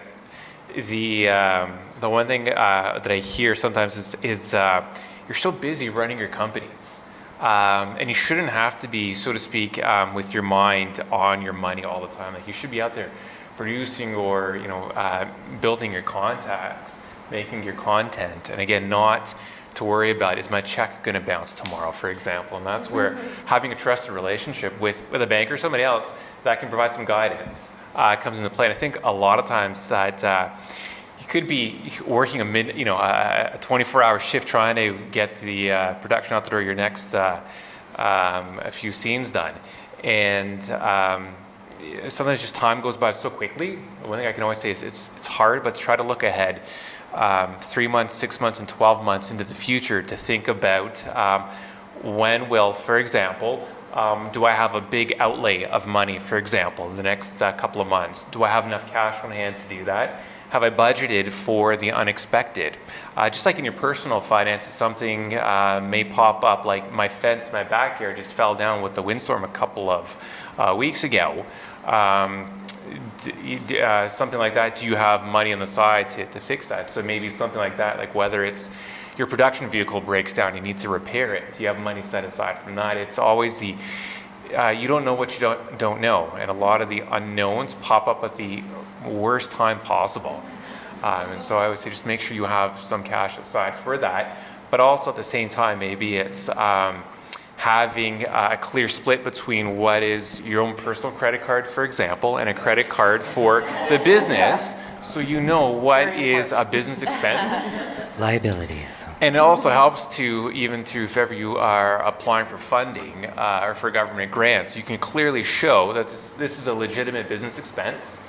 the one thing that I hear sometimes is you're so busy running your companies. And you shouldn't have to be, so to speak, with your mind on your money all the time. Like you should be out there producing or building your contacts, making your content, and again, not to worry about is my check going to bounce tomorrow, for example. And that's where having a trusted relationship with a bank or somebody else that can provide some guidance comes into play. And I think a lot of times that you could be working a 24-hour shift trying to get the production out the door, your next a few scenes done, and sometimes just time goes by so quickly. One thing I can always say is it's hard, but try to look ahead 3 months, 6 months, and 12 months into the future to think about when will, for example, do I have a big outlay of money, for example, in the next couple of months? Do I have enough cash on hand to do that? Have I budgeted for the unexpected? Just like in your personal finances, something may pop up, like my fence in my backyard just fell down with the windstorm a couple of weeks ago. Something like that, do you have money on the side to fix that? So maybe something like that, like whether it's your production vehicle breaks down, you need to repair it. Do you have money set aside from that? It's always you don't know what you don't know, and a lot of the unknowns pop up at the worst time possible. And so I would say just make sure you have some cash aside for that, but also at the same time, maybe it's having a clear split between what is your own personal credit card, for example, and a credit card for the business, so you know what is a business expense. Liabilities. And it also helps if ever you are applying for funding or for government grants, you can clearly show that this is a legitimate business expense.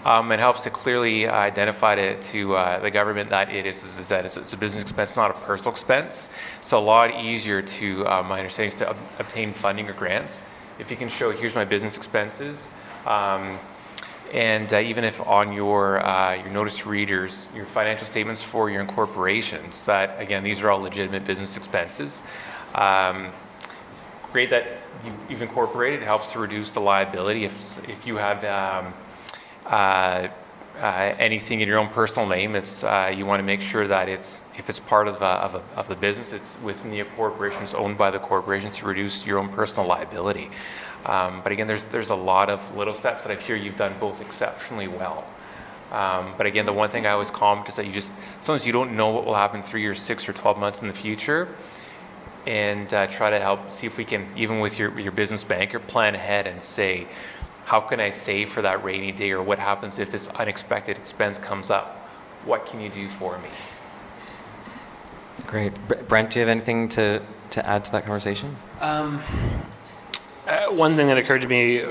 It helps to clearly identify to the government that it's a business expense, not a personal expense. It's a lot easier to, my understanding, is to obtain funding or grants. If you can show, here's my business expenses, and even if on your notice to readers, your financial statements for your incorporations, that again, these are all legitimate business expenses. Great that you've incorporated. It helps to reduce the liability. If you have anything in your own personal name, it's you want to make sure that if it's part of the business, it's within the corporation, it's owned by the corporation, to reduce your own personal liability. But again, there's a lot of little steps that I hear you've done both exceptionally well. But again, the one thing I always comment is that sometimes you don't know what will happen 3 or 6 or 12 months in the future, and try to help see if we can, even with your business banker, plan ahead and say, how can I save for that rainy day, or what happens if this unexpected expense comes up? What can you do for me? Great. Brent, do you have anything to add to that conversation? One thing that occurred to me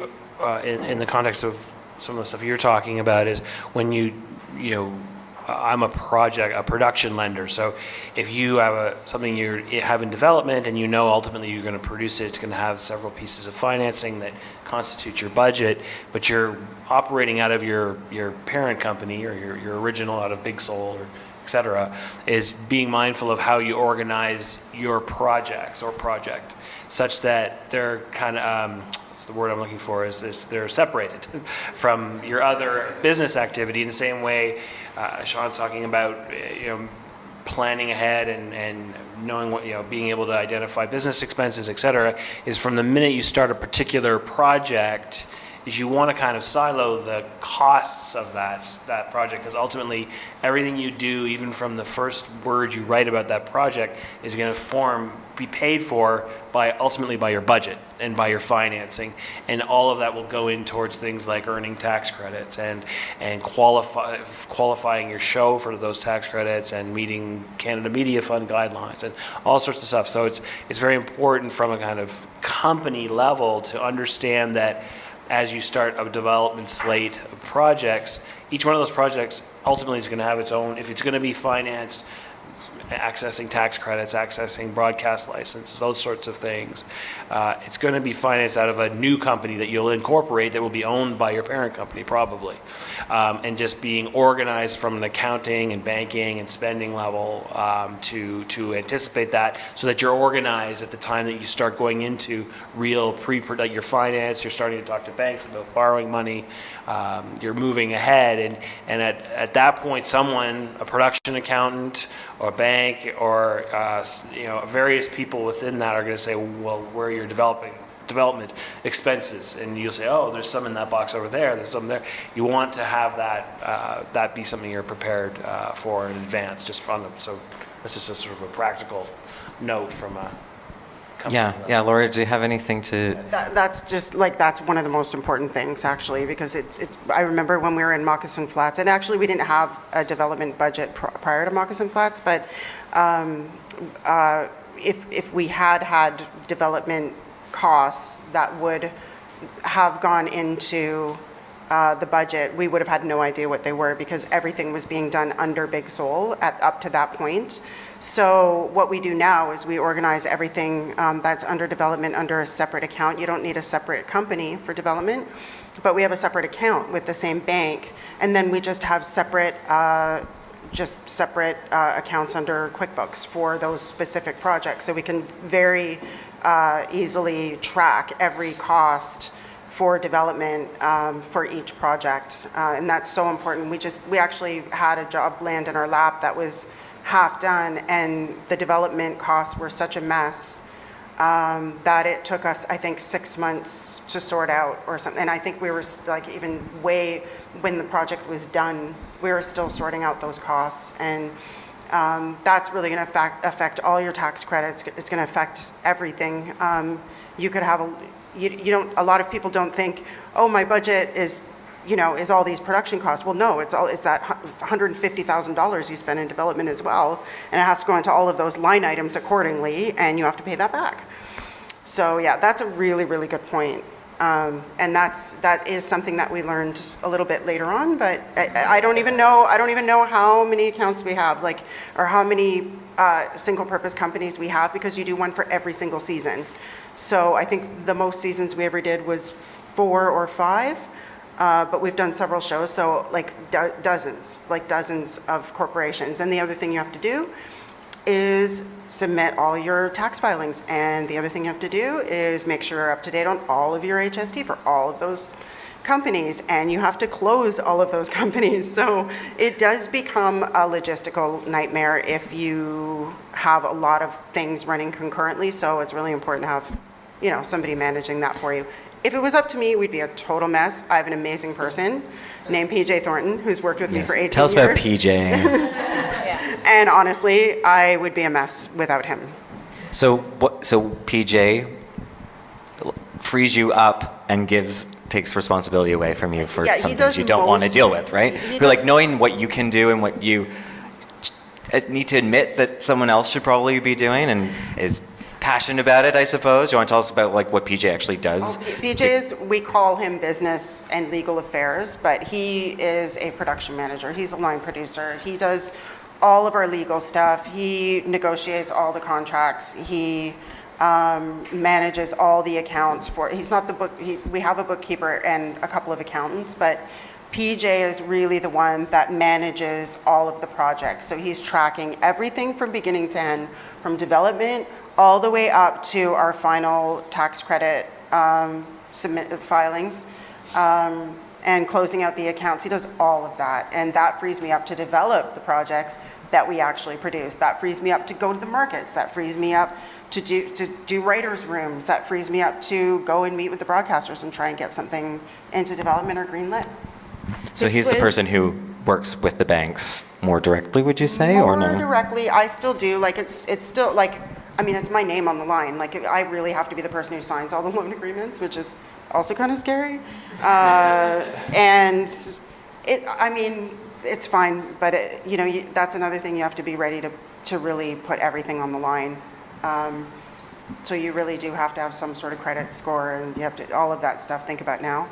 in the context of some of the stuff you're talking about is when I'm a production lender. So if you have something you have in development and ultimately you're going to produce it, it's going to have several pieces of financing that constitute your budget, but you're operating out of your parent company or your original out of Big Soul or et cetera, is being mindful of how you organize your projects or project such that they're kind of, the word I'm looking for is this, they're separated from your other business activity in the same way Sean's talking about, planning ahead and knowing what, being able to identify business expenses, et cetera, is from the minute you start a particular project, is you want to kind of silo the costs of that project, because ultimately everything you do, even from the first word you write about that project, is going to be paid for ultimately by your budget and by your financing, and all of that will go in towards things like earning tax credits and qualifying your show for those tax credits and meeting Canada Media Fund guidelines and all sorts of stuff. So it's very important from a kind of company level to understand that as you start a development slate of projects, each one of those projects ultimately is going to have its own, if it's going to be financed accessing tax credits, accessing broadcast licenses, those sorts of things. It's going to be financed out of a new company that you'll incorporate that will be owned by your parent company probably. And just being organized from an accounting and banking and spending level to anticipate that, so that you're organized at the time that you start going into real your finance, you're starting to talk to banks about borrowing money, you're moving ahead, and at that point someone, a production accountant or a bank or various people within that are going to say, well, where are your development expenses? And you'll say, oh, there's some in that box over there, there's some there. You want to have that be something you're prepared for in advance, just from them. So that's just a sort of a practical note from a company. Yeah, Laura, do you have anything to? That's just like, that's one of the most important things actually, because I remember when we were in Moccasin Flats, and actually we didn't have a development budget prior to Moccasin Flats, but if we had development costs that would have gone into the budget, we would have had no idea what they were, because everything was being done under Big Soul up to that point. So what we do now is we organize everything that's under development under a separate account. You don't need a separate company for development, but we have a separate account with the same bank, and then we just have separate accounts under QuickBooks for those specific projects. So we can very easily track every cost for development for each project, and that's so important. We actually had a job land in our lap that was half done, and the development costs were such a mess that it took us, I think, 6 months to sort out or something. And I think we were like, even way when the project was done, we were still sorting out those costs. And that's really going to affect all your tax credits. It's going to affect everything. You could have a lot of people don't think, oh, my budget is all these production costs. Well, no, it's that $150,000 you spend in development as well, and it has to go into all of those line items accordingly, and you have to pay that back. So yeah, that's a really, really good point. And that is something that we learned a little bit later on, but I don't even know how many accounts we have, or how many single purpose companies we have, because you do one for every single season. So I think the most seasons we ever did was 4 or 5. But we've done several shows, so dozens of corporations. And the other thing you have to do is submit all your tax filings. And the other thing you have to do is make sure you're up to date on all of your HST for all of those companies. And you have to close all of those companies. So it does become a logistical nightmare if you have a lot of things running concurrently. So it's really important to have, somebody managing that for you. If it was up to me, we'd be a total mess. I have an amazing person named PJ Thornton, who's worked with me for 18 years. Tell us about PJ. And honestly, I would be a mess without him. So PJ frees you up and takes responsibility away from you for some things you don't want to deal with, right? You're like, knowing what you can do and what you need to admit that someone else should probably be doing, and is passionate about it, I suppose. You want to tell us about what PJ actually does? PJ we call him business and legal affairs, but he is a production manager. He's a line producer. He does all of our legal stuff. He negotiates all the contracts. He manages all the accounts he's not the we have a bookkeeper and a couple of accountants, but PJ is really the one that manages all of the projects. So he's tracking everything from beginning to end, from development all the way up to our final tax credit filings, and closing out the accounts. He does all of that, and that frees me up to develop the projects that we actually produce. That frees me up to go to the markets. That frees me up to do writers' rooms. That frees me up to go and meet with the broadcasters and try and get something into development or greenlit. So he's the person who works with the banks more directly, would you say, or no? More directly, I still do. It's still it's my name on the line. I really have to be the person who signs all the loan agreements, which is also kind of scary. And it's fine, but that's another thing, you have to be ready to really put everything on the line. So you really do have to have some sort of credit score, and you have to, all of that stuff, think about now.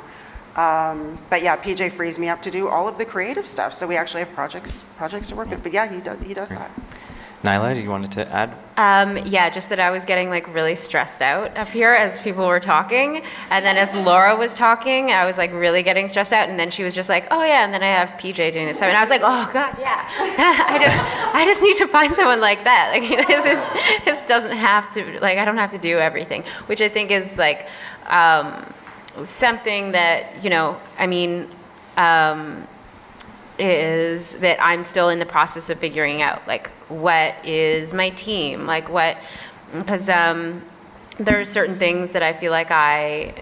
But yeah, PJ frees me up to do all of the creative stuff. So we actually have projects to work with. But yeah, he does that. Nyla, you wanted to add? Yeah, just that I was getting like really stressed out up here as people were talking. And then as Laura was talking, I was like really getting stressed out. And then she was just like, oh yeah, and then I have PJ doing this. And I was like, oh God, yeah. I just need to find someone like that. Like this doesn't have to, like I don't have to do everything, which I think is like something that, you know, I mean, is that I'm still in the process of figuring out, like, what is my team, like what, because there are certain things that I feel like I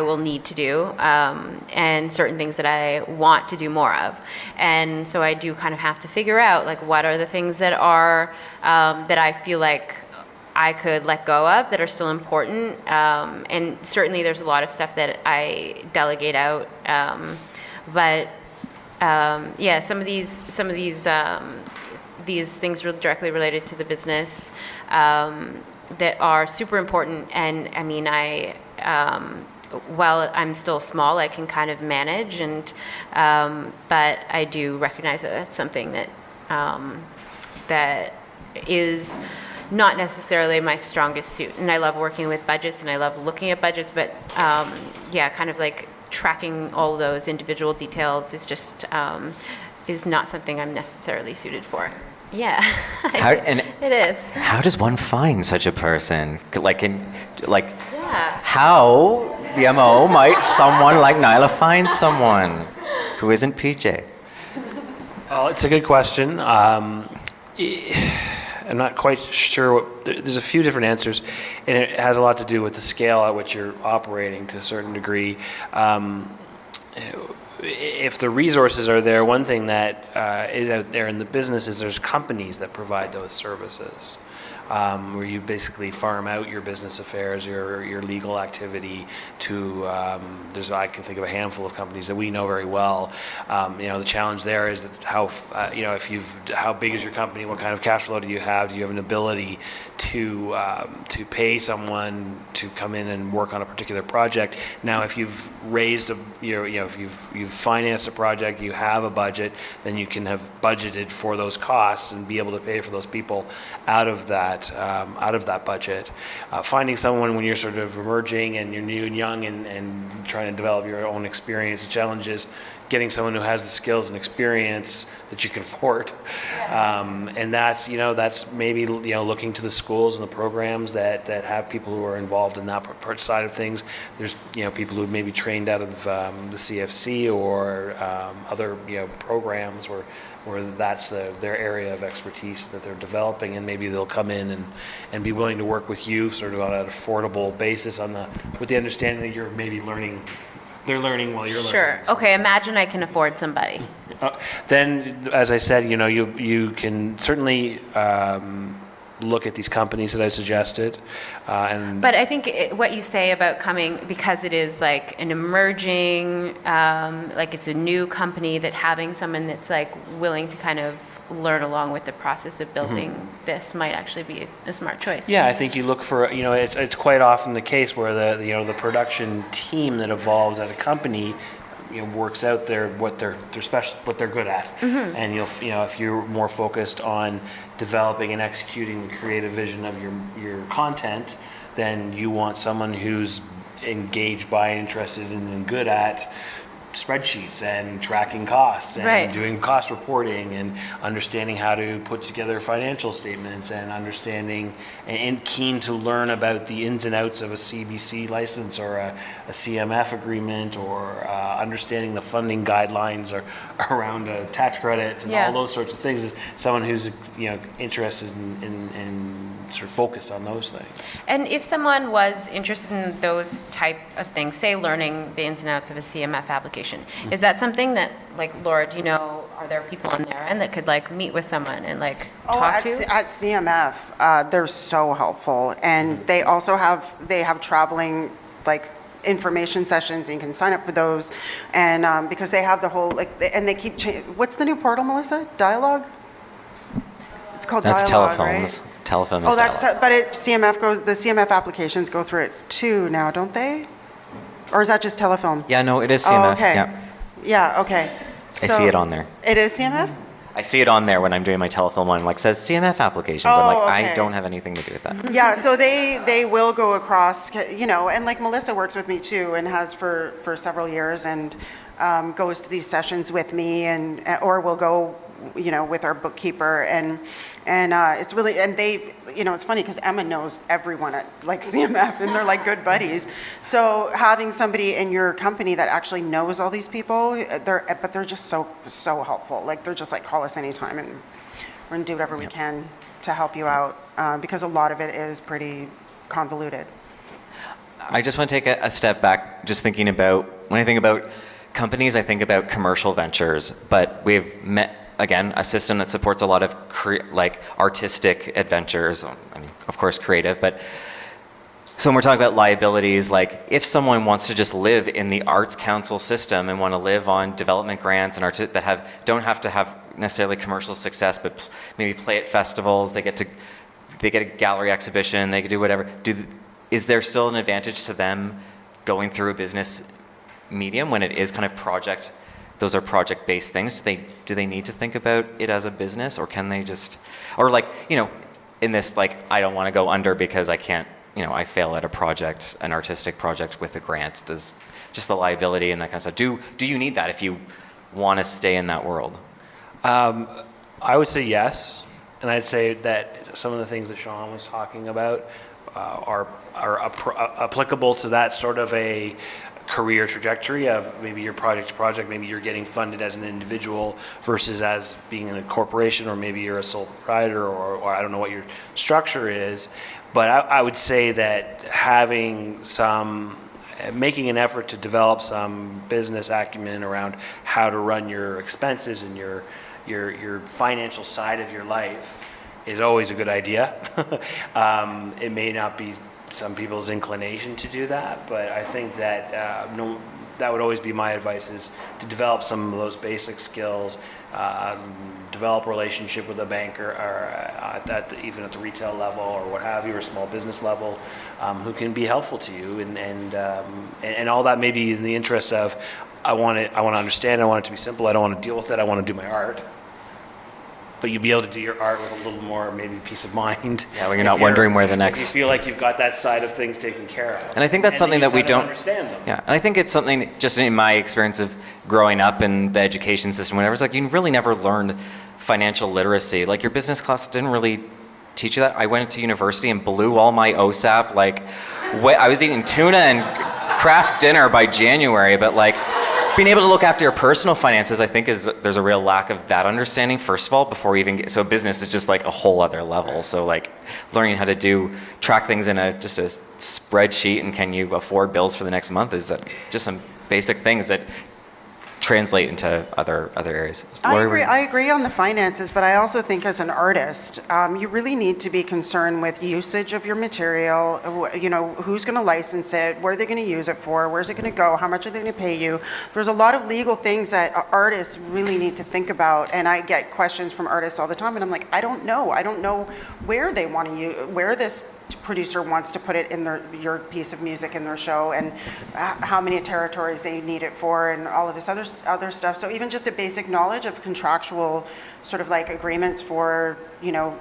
will need to do, and certain things that I want to do more of, and so I do kind of have to figure out, like, what are the things that are that I feel like I could let go of that are still important, and certainly there's a lot of stuff that I delegate out. But yeah, some of these things are directly related to the business that are super important. And I mean, while I'm still small, I can kind of manage, and but I do recognize that that's something that that is not necessarily my strongest suit. And I love working with budgets, and I love looking at budgets, but yeah, kind of like tracking all those individual details is just is not something I'm necessarily suited for. Yeah, it is. How does one find such a person? Yeah. How the MO might someone like Nyla find someone who isn't PJ? Well, it's a good question. I'm not quite sure there's a few different answers, and it has a lot to do with the scale at which you're operating to a certain degree. If the resources are there, one thing that is out there in the business is there's companies that provide those services. Where you basically farm out your business affairs, your legal activity to, I can think of a handful of companies that we know very well. The challenge there is that how big is your company, what kind of cash flow do you have an ability to pay someone to come in and work on a particular project. Now, if you've raised if you've financed a project, you have a budget, then you can have budgeted for those costs and be able to pay for those people out of that budget. Finding someone when you're sort of emerging and you're new and young and trying to develop your own experience, the challenge is getting someone who has the skills and experience that you can afford. And that's maybe looking to the schools and the programs that have people who are involved in that part side of things. There's people who may be trained out of the CFC or other programs where that's their area of expertise that they're developing, and maybe they'll come in and be willing to work with you sort of on an affordable basis with the understanding that you're maybe learning. They're learning while you're learning. Sure. Okay. Imagine I can afford somebody. Then, as I said, you can certainly look at these companies that I suggested. But I think what you say about coming, because it is like an emerging, like it's a new company, that having someone that's like willing to kind of learn along with the process of building this might actually be a smart choice. Yeah, I think you look for, it's quite often the case where the production team that evolves at a company works out what they're good at, and if you're more focused on developing and executing the creative vision of your content, then you want someone who's engaged by, interested in, and good at spreadsheets and tracking costs and doing cost reporting and understanding how to put together financial statements and understanding and keen to learn about the ins and outs of a CBC license or a CMF agreement or understanding the funding guidelines or around tax credits and all those sorts of things. Is someone who's interested in sort of focused on those things. And if someone was interested in those type of things, say learning the ins and outs of a CMF application, is that something that, like, Laura, do you know, are there people on their end that could like meet with someone and like talk to? At CMF, they're so helpful, and they also have traveling like information sessions, and you can sign up for those, and because they have the whole and they keep what's the new portal, Melissa? Dialogue? It's called That's Dialogue, telephones. right? Telephone Oh, is that's dialogue. but the CMF applications go through it too now, don't they? Or is that just telephone? Yeah, no, it is CMF. Oh, okay. Yeah. Yeah, okay. I see it on there. It is CMF? I see it on there when I'm doing my telefilm one, like says CMF applications. I'm like, I okay. don't have anything to do with that. Yeah, so they will go across, you know, and like Melissa works with me too and has for several years and goes to these sessions with me and or will go, you know, with our bookkeeper and it's really, and they, you know, it's funny because Emma knows everyone at like CMF and they're like good buddies. So having somebody in your company that actually knows all these people, they're just so helpful. Like they're just like, call us anytime and we're gonna do whatever we can to help you out because a lot of it is pretty convoluted. I just want to take a step back, just thinking about, when I think about companies, I think about commercial ventures, but we've met, again, a system that supports a lot of like artistic adventures, I mean, of course, creative, but so when we're talking about liabilities, like if someone wants to just live in the Arts Council system and want to live on development grants and that don't have to have necessarily commercial success, but maybe play at festivals, they get a gallery exhibition, they can do whatever. Is there still an advantage to them going through a business medium when it is kind of project? Those are project-based things. Do they need to think about it as a business, or can they just, or like, you know, in this, like, I don't want to go under because I can't, you know, I fail at a project, an artistic project with a grant. Does just the liability and that kind of stuff. Do you need that if you want to stay in that world? I would say yes, and I'd say that some of the things that Sean was talking about are applicable to that sort of a career trajectory of maybe your project to project, maybe you're getting funded as an individual versus as being in a corporation, or maybe you're a sole proprietor, or I don't know what your structure is. But I would say that making an effort to develop some business acumen around how to run your expenses and your financial side of your life is always a good idea. It may not be some people's inclination to do that, but I think that that would always be my advice, is to develop some of those basic skills, develop a relationship with a banker, or even at the retail level or what have you, or small business level, who can be helpful to you, and all that may be in the interest of, I want to understand, I want it to be simple, I don't want to deal with it, I want to do my art. But you'll be able to do your art with a little more maybe peace of mind. Yeah, when you're not wondering where the next. If you feel like you've got that side of things taken care of. And I think that's something that we don't understand them. Yeah, and I think it's something, just in my experience of growing up in the education system, whatever, it's like you really never learned financial literacy. Like your business class didn't really teach you that. I went to university and blew all my OSAP. Like, I was eating tuna and Kraft dinner by January, but like, being able to look after your personal finances, I think there's a real lack of that understanding, first of all, before you even get, so business is just like a whole other level. So like learning how to track things in just a spreadsheet, and can you afford bills for the next month, is just some basic things that translate into other areas. I agree on the finances, but I also think as an artist, you really need to be concerned with usage of your material. You know, who's going to license it? What are they going to use it for? Where's it going to go? How much are they going to pay you? There's a lot of legal things that artists really need to think about, and I get questions from artists all the time, and I'm like, I don't know where they want to use, where this producer wants to put it in your piece of music in their show, and how many territories they need it for, and all of this other stuff. So even just a basic knowledge of contractual sort of like agreements for, you know,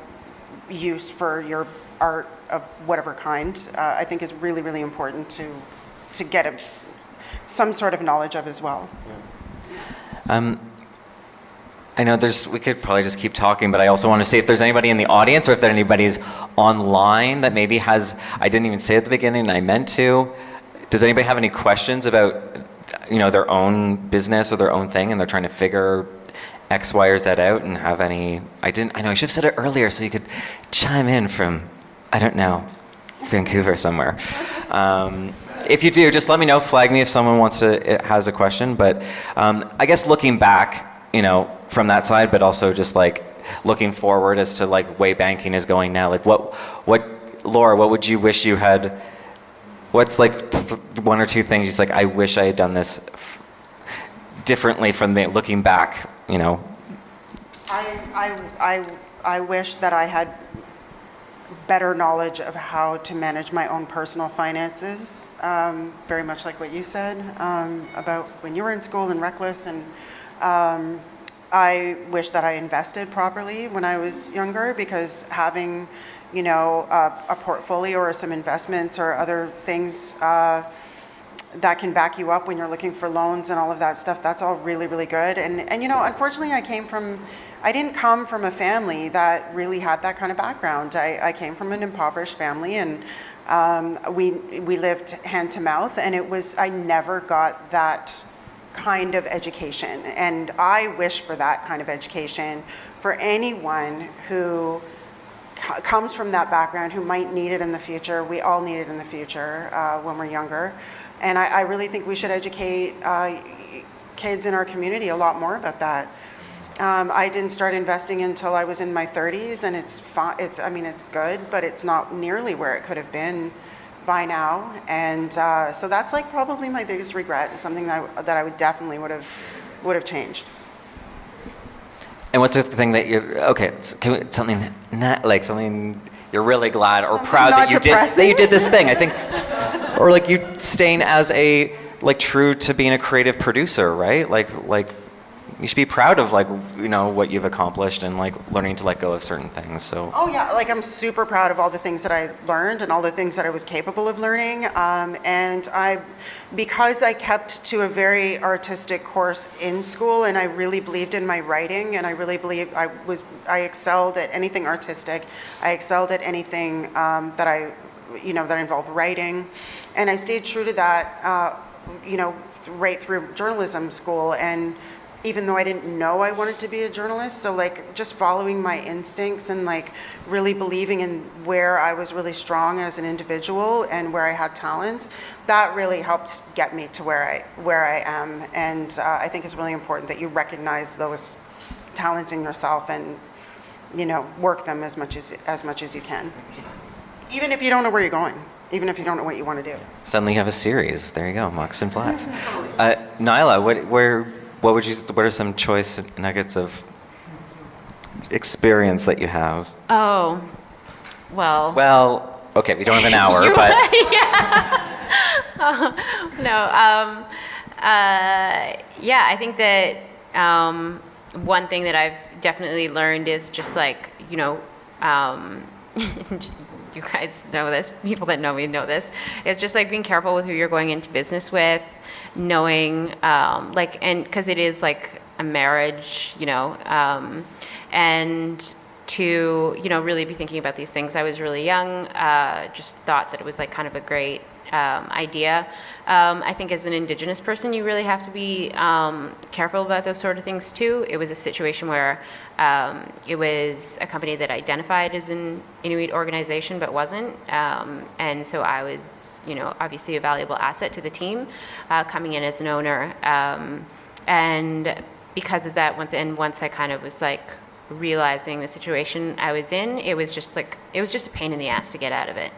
use for your art of whatever kind, I think is really, really important to get some sort of knowledge of as well. I know we could probably just keep talking, but I also want to see if there's anybody in the audience, or if anybody's online that maybe I didn't even say at the beginning and I meant to. Does anybody have any questions about, you know, their own business or their own thing, and they're trying to figure X, Y, or Z out, and have any, I know I should have said it earlier so you could chime in from, I don't know, Vancouver somewhere. If you do, just let me know, flag me if someone has a question, but I guess looking back, you know, from that side, but also just like looking forward as to like way banking is going now. Like Laura, what would you wish you had? What's like one or two things you're like, I wish I had done this differently from looking back, you know? I wish that I had better knowledge of how to manage my own personal finances. Very much like what you said about when you were in school and reckless, and I wish that I invested properly when I was younger, because having, you know, a portfolio or some investments or other things that can back you up when you're looking for loans and all of that stuff, that's all really, really good. And you know, unfortunately, I didn't come from a family that really had that kind of background. I came from an impoverished family, and we lived hand to mouth, and I never got that kind of education. And I wish for that kind of education for anyone who comes from that background, who might need it in the future. We all need it in the future when we're younger. And I really think we should educate kids in our community a lot more about that. I didn't start investing until I was in my 30s, and it's good, but it's not nearly where it could have been by now. And so that's like probably my biggest regret, and something that I would definitely would have changed. And what's the thing that something you're really glad or proud that you did this thing? I think, or like you staying as a true to being a creative producer, right? Like you should be proud of what you've accomplished and learning to let go of certain things. So. Oh yeah, I'm super proud of all the things that I learned and all the things that I was capable of learning. And because I kept to a very artistic course in school, and I really believed in my writing, and I really believe I excelled at anything artistic. I excelled at anything that involved writing, and I stayed true to that, right through journalism school. And even though I didn't know I wanted to be a journalist, so just following my instincts and really believing in where I was really strong as an individual and where I had talents, that really helped get me to where I am. And I think it's really important that you recognize those talents in yourself and work them as much as you can, even if you don't know where you're going, even if you don't know what you want to do. Suddenly you have a series. There you go, Mucks and Flats. Nyla, what are some choice nuggets of experience that you have? Oh, well. Well, okay, we don't have an hour, but. Yeah, I think that one thing that I've definitely learned is just you guys know this, people that know me know this, it's just being careful with who you're going into business with, knowing, and because it is a marriage, and to, really be thinking about these things. I was really young, just thought that it was kind of a great idea. I think as an Indigenous person, you really have to be careful about those sort of things too. It was a situation where it was a company that identified as an Inuit organization but wasn't, and so I was obviously a valuable asset to the team, coming in as an owner. And because of that, once I kind of was realizing the situation I was in, it was just a pain in the ass to get out of it.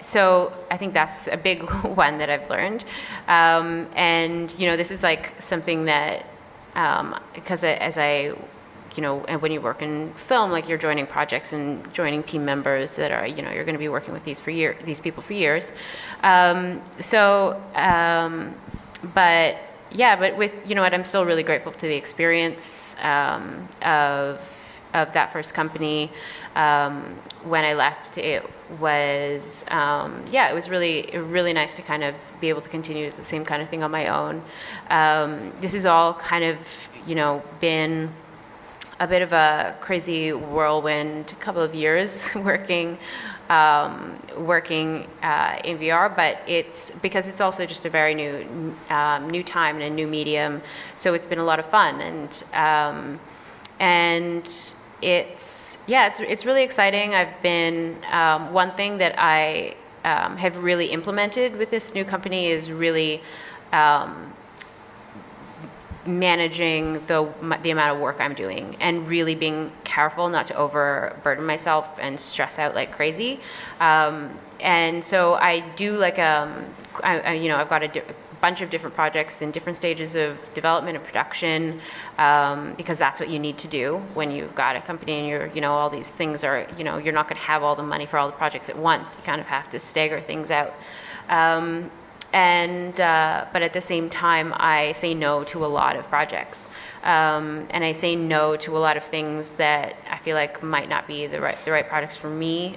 So I think that's a big one that I've learned. And this is something that, because as I, and when you work in film, you're joining projects and joining team members that are, you're going to be working with these people for years. But with, what I'm still really grateful to the experience of that first company. When I left, it was, it was really nice to kind of be able to continue the same kind of thing on my own. This has all kind of, been a bit of a crazy whirlwind couple of years working in VR, but it's because it's also just a very new time and a new medium, so it's been a lot of fun, and it's really exciting. I've been one thing that I have really implemented with this new company is really managing the amount of work I'm doing and really being careful not to overburden myself and stress out like crazy. And so I do I've got a bunch of different projects in different stages of development and production, because that's what you need to do when you've got a company and you're, all these things are, you're not going to have all the money for all the projects at once. You kind of have to stagger things out. but at the same time, I say no to a lot of projects. And I say no to a lot of things that I feel like might not be the right products for me.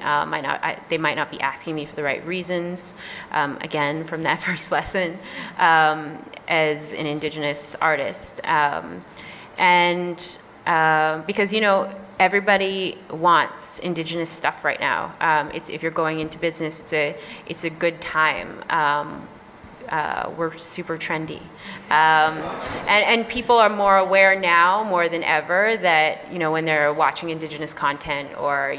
They might not be asking me for the right reasons. Again, from that first lesson, as an Indigenous artist, because everybody wants Indigenous stuff right now. If you're going into business, it's a good time. We're super trendy. And people are more aware now, more than ever, that, when they're watching Indigenous content or,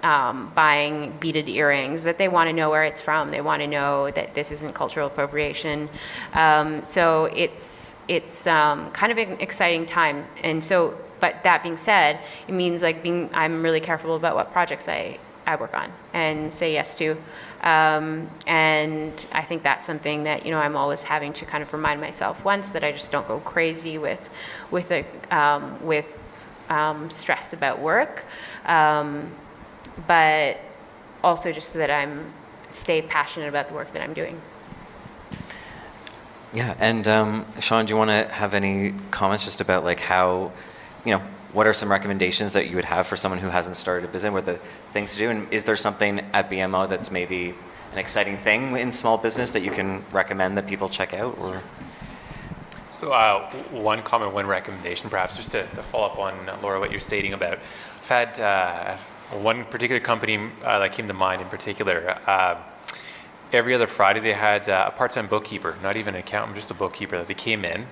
buying beaded earrings, that they want to know where it's from. They want to know that this isn't cultural appropriation. So it's kind of an exciting time. And so, but that being said, it means I'm really careful about what projects I work on and say yes to. And I think that's something that, I'm always having to kind of remind myself once, that I just don't go crazy with stress about work. But also just so that I'm stay passionate about the work that I'm doing. Yeah, and Sean, do you want to have any comments just about how, what are some recommendations that you would have for someone who hasn't started a business? What are the things to do? And is there something at BMO that's maybe an exciting thing in small business that you can recommend that people check out? Or So one comment, one recommendation, perhaps, just to follow up on, Laura, what you're stating about. I've had one particular company that came to mind in particular. Every other Friday they had a part-time bookkeeper, not even an accountant, just a bookkeeper, that they came in.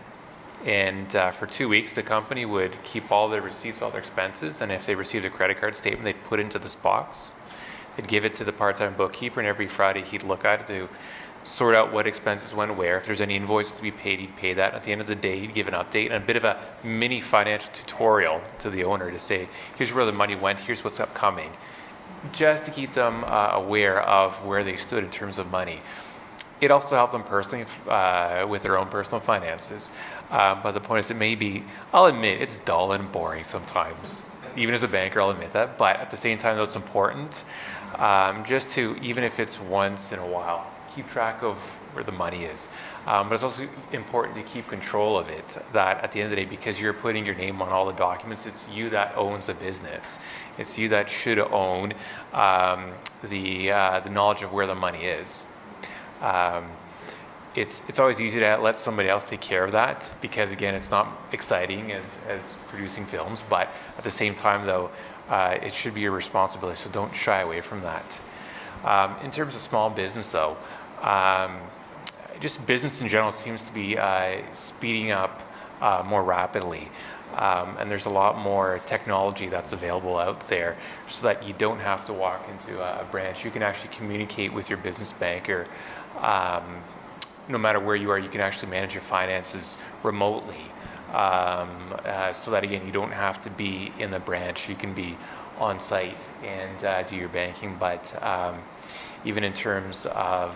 And for 2 weeks, the company would keep all their receipts, all their expenses, and if they received a credit card statement, they'd put it into this box. They'd give it to the part-time bookkeeper, and every Friday he'd look at it to sort out what expenses went where. If there's any invoices to be paid, he'd pay that. At the end of the day, he'd give an update and a bit of a mini financial tutorial to the owner to say, here's where the money went, here's what's upcoming, just to keep them aware of where they stood in terms of money. It also helped them personally with their own personal finances. But the point is, I'll admit, it's dull and boring sometimes. Even as a banker, I'll admit that. But at the same time, though, it's important just to, even if it's once in a while, keep track of where the money is. But it's also important to keep control of it, that at the end of the day, because you're putting your name on all the documents, it's you that owns the business. It's you that should own the knowledge of where the money is. It's always easy to let somebody else take care of that, because again, it's not exciting as producing films, but at the same time though, it should be your responsibility, so don't shy away from that. In terms of small business though, just business in general seems to be speeding up more rapidly. And there's a lot more technology that's available out there, so that you don't have to walk into a branch. You can actually communicate with your business banker. No matter where you are, you can actually manage your finances remotely. So that again, you don't have to be in the branch. You can be on site and do your banking. But even in terms of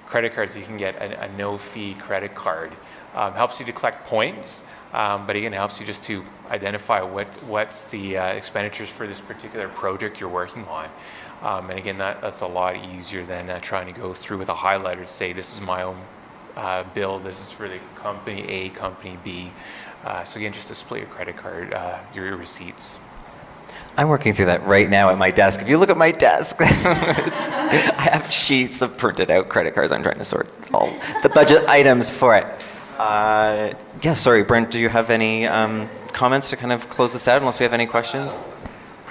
credit cards, you can get a no-fee credit card. Helps you to collect points, but again, it helps you just to identify what's the expenditures for this particular project you're working on. And again, that's a lot easier than trying to go through with a highlighter to say, this is my own bill, this is for the company A, company B. So again, just to split your credit card, your receipts. I'm working through that right now at my desk. If you look at my desk, I have sheets of printed out credit cards. I'm trying to sort all the budget items for it. Yeah, sorry, Brent, do you have any comments to kind of close this out, unless we have any questions?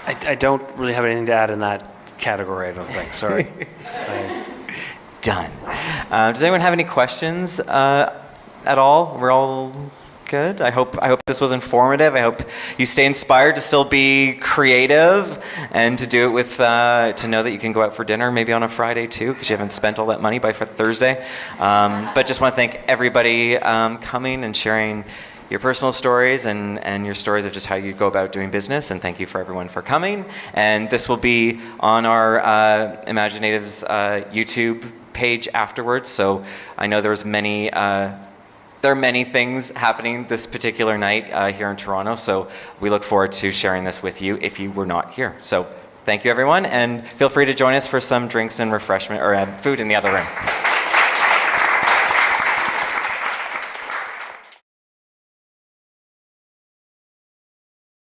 I don't really have anything to add in that category, I don't think. Sorry. Done. Does anyone have any questions at all? We're all good. I hope this was informative. I hope you stay inspired to still be creative and to do it with to know that you can go out for dinner maybe on a Friday too, because you haven't spent all that money by Thursday. But just want to thank everybody coming and sharing your personal stories and your stories of just how you go about doing business, and thank you for everyone for coming. And this will be on our Imaginatives YouTube page afterwards, so I know there are many things happening this particular night here in Toronto, so we look forward to sharing this with you if you were not here. So thank you everyone, and feel free to join us for some drinks and refreshment or food in the other room.